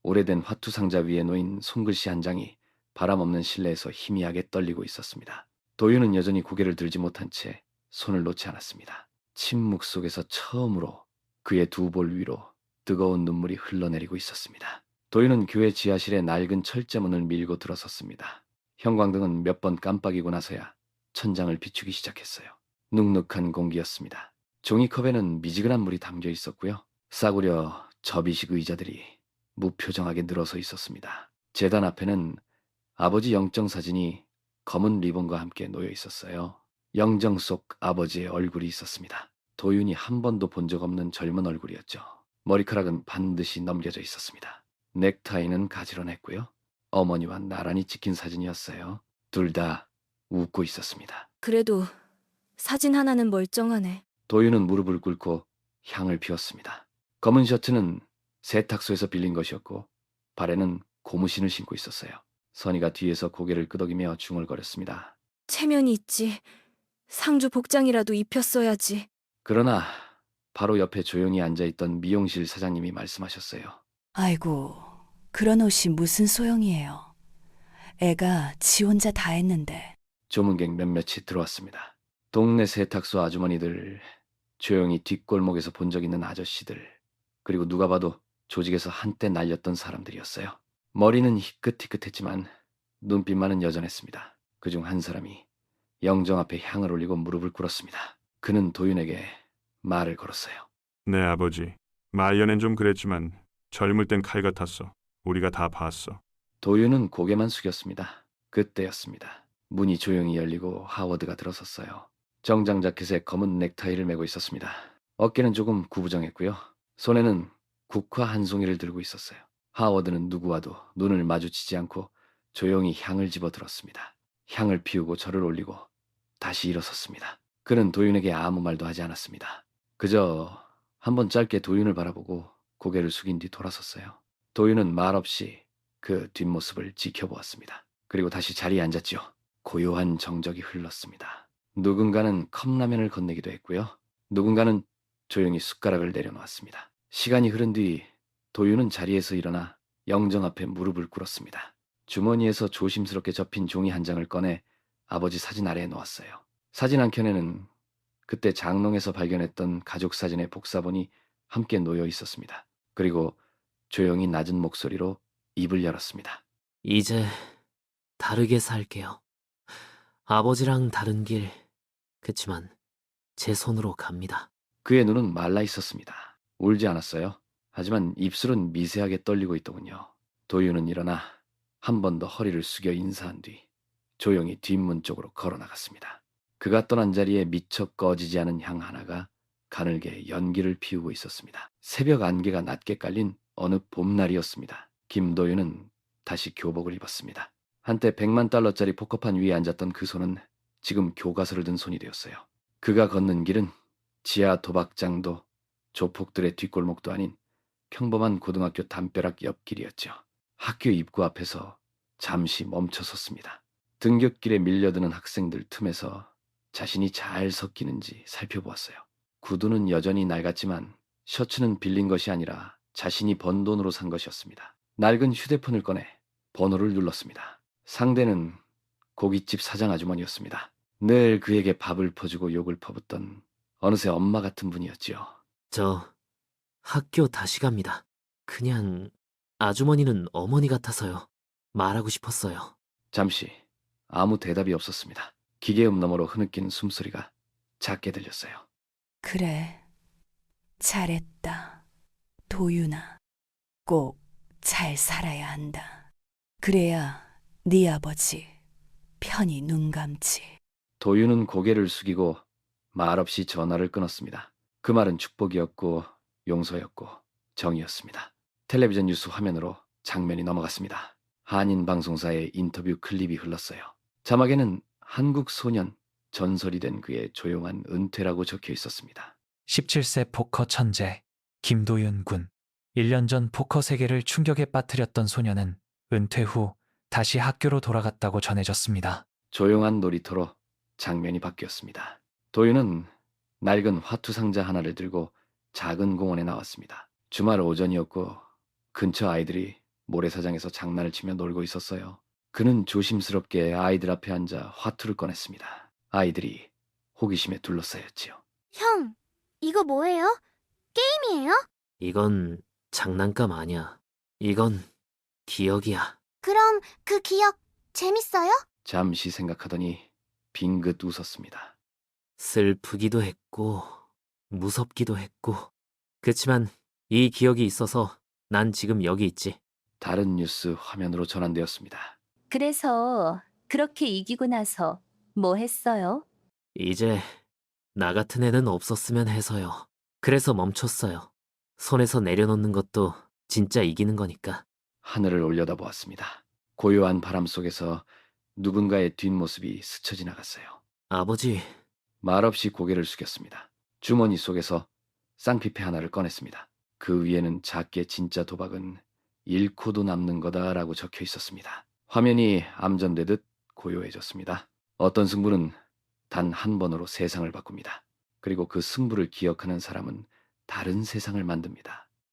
오래된 화투 상자 위에 놓인 손글씨 한 장이 바람 없는 실내에서 희미하게 떨리고 있었습니다. 도윤은 여전히 고개를 들지 못한 채 손을 놓지 않았습니다. 침묵 속에서 처음으로 그의 두 볼 위로 뜨거운 눈물이 흘러내리고 있었습니다. 도윤은 교회 지하실의 낡은 철제문을 밀고 들어섰습니다. 형광등은 몇 번 깜빡이고 나서야 천장을 비추기 시작했어요. 눅눅한 공기였습니다. 종이컵에는 미지근한 물이 담겨 있었고요. 싸구려 접이식 의자들이 무표정하게 늘어서 있었습니다. 제단 앞에는 아버지 영정 사진이 검은 리본과 함께 놓여 있었어요. 영정 속 아버지의 얼굴이 있었습니다. 도윤이 한 번도 본 적 없는 젊은 얼굴이었죠. 머리카락은 반드시 넘겨져 있었습니다. 넥타이는 가지런했고요. 어머니와 나란히 찍힌 사진이었어요. 둘 다 웃고 있었습니다. 그래도 사진 하나는 멀쩡하네. 도윤은 무릎을 꿇고 향을 피웠습니다. 검은 셔츠는 세탁소에서 빌린 것이었고 발에는 고무신을 신고 있었어요. 선이가 뒤에서 고개를 끄덕이며 중얼거렸습니다. 체면이 있지. 상주 복장이라도 입혔어야지. 그러나 바로 옆에 조용히 앉아있던 미용실 사장님이 말씀하셨어요. 아이고, 그런 옷이 무슨 소용이에요. 애가 지 혼자 다 했는데. 조문객 몇몇이 들어왔습니다. 동네 세탁소 아주머니들, 조용히 뒷골목에서 본 적 있는 아저씨들, 그리고 누가 봐도 조직에서 한때 날렸던 사람들이었어요. 머리는 희끗희끗했지만 눈빛만은 여전했습니다. 그중 한 사람이 영정 앞에 향을 올리고 무릎을 꿇었습니다. 그는 도윤에게 말을 걸었어요. 네 아버지, 말년엔 좀 그랬지만 젊을 땐 칼 같았어. 우리가 다 봤어. 도윤은 고개만 숙였습니다. 그때였습니다. 문이 조용히 열리고 하워드가 들어섰어요. 정장 자켓에 검은 넥타이를 메고 있었습니다. 어깨는 조금 구부정했고요. 손에는 국화 한 송이를 들고 있었어요. 하워드는 누구와도 눈을 마주치지 않고 조용히 향을 집어들었습니다. 향을 피우고 저를 올리고 다시 일어섰습니다. 그는 도윤에게 아무 말도 하지 않았습니다. 그저 한번 짧게 도윤을 바라보고 고개를 숙인 뒤 돌아섰어요. 도윤은 말없이 그 뒷모습을 지켜보았습니다. 그리고 다시 자리에 앉았지요. 고요한 정적이 흘렀습니다. 누군가는 컵라면을 건네기도 했고요. 누군가는 조용히 숟가락을 내려놓았습니다. 시간이 흐른 뒤 도윤은 자리에서 일어나 영정 앞에 무릎을 꿇었습니다. 주머니에서 조심스럽게 접힌 종이 한 장을 꺼내 아버지 사진 아래에 놓았어요. 사진 한 켠에는 그때 장롱에서 발견했던 가족 사진의 복사본이 함께 놓여 있었습니다. 그리고 조용히 낮은 목소리로 입을 열었습니다. 이제 다르게 살게요. 아버지랑 다른 길. 그치만 제 손으로 갑니다. 그의 눈은 말라 있었습니다. 울지 않았어요. 하지만 입술은 미세하게 떨리고 있더군요. 도윤은 일어나 한 번 더 허리를 숙여 인사한 뒤 조용히 뒷문 쪽으로 걸어 나갔습니다. 그가 떠난 자리에 미처 꺼지지 않은 향 하나가 가늘게 연기를 피우고 있었습니다. 새벽 안개가 낮게 깔린 어느 봄날이었습니다. 김도윤은 다시 교복을 입었습니다. 한때 $100만 포커판 위에 앉았던 그 손은 지금 교과서를 든 손이 되었어요. 그가 걷는 길은 지하 도박장도 조폭들의 뒷골목도 아닌 평범한 고등학교 담벼락 옆길이었죠. 학교 입구 앞에서 잠시 멈춰 섰습니다. 등굣길에 밀려드는 학생들 틈에서 자신이 잘 섞이는지 살펴보았어요. 구두는 여전히 낡았지만 셔츠는 빌린 것이 아니라 자신이 번 돈으로 산 것이었습니다. 낡은 휴대폰을 꺼내 번호를 눌렀습니다. 상대는 고깃집 사장 아주머니였습니다. 늘 그에게 밥을 퍼주고 욕을 퍼붓던 어느새 엄마 같은 분이었지요. 저 학교 다시 갑니다. 그냥 아주머니는 어머니 같아서요. 말하고 싶었어요. 잠시 아무 대답이 없었습니다. 기계음 너머로 흐느끼는 숨소리가 작게 들렸어요. 그래, 잘했다. 도윤아, 꼭 잘 살아야 한다. 그래야 네 아버지 편히 눈 감지. 도윤은 고개를 숙이고 말없이 전화를 끊었습니다. 그 말은 축복이었고 용서였고 정이었습니다. 텔레비전 뉴스 화면으로 장면이 넘어갔습니다. 한인 방송사의 인터뷰 클립이 흘렀어요. 자막에는 한국 소년, 전설이 된 그의 조용한 은퇴라고 적혀 있었습니다. 17세 포커 천재 김도윤 군. 1년 전 포커 세계를 충격에 빠뜨렸던 소녀는 은퇴 후 다시 학교로 돌아갔다고 전해졌습니다. 조용한 놀이터로 장면이 바뀌었습니다. 도윤은 낡은 화투 상자 하나를 들고 작은 공원에 나왔습니다. 주말 오전이었고 근처 아이들이 모래사장에서 장난을 치며 놀고 있었어요. 그는 조심스럽게 아이들 앞에 앉아 화투를 꺼냈습니다. 아이들이 호기심에 둘러싸였지요. 형, 이거 뭐예요? 게임이에요? 이건 장난감 아니야. 이건 기억이야. 그럼 그 기억 재밌어요? 잠시 생각하더니 빙긋 웃었습니다. 슬프기도 했고 무섭기도 했고 그치만 이 기억이 있어서 난 지금 여기 있지. 다른 뉴스 화면으로 전환되었습니다. 그래서 그렇게 이기고 나서 뭐 했어요? 이제 나 같은 애는 없었으면 해서요. 그래서 멈췄어요. 손에서 내려놓는 것도 진짜 이기는 거니까. 하늘을 올려다보았습니다. 고요한 바람 속에서 누군가의 뒷모습이 스쳐 지나갔어요. 아버지. 말없이 고개를 숙였습니다. 주머니 속에서 쌍피페 하나를 꺼냈습니다. 그 위에는 작게 진짜 도박은 잃고도 남는 거다라고 적혀 있었습니다. 화면이 암전되듯 고요해졌습니다. 어떤 승부는 단 한 번으로 세상을 바꿉니다. 그리고 그 승부를 기억하는 사람은 다른 세상을 만듭니다.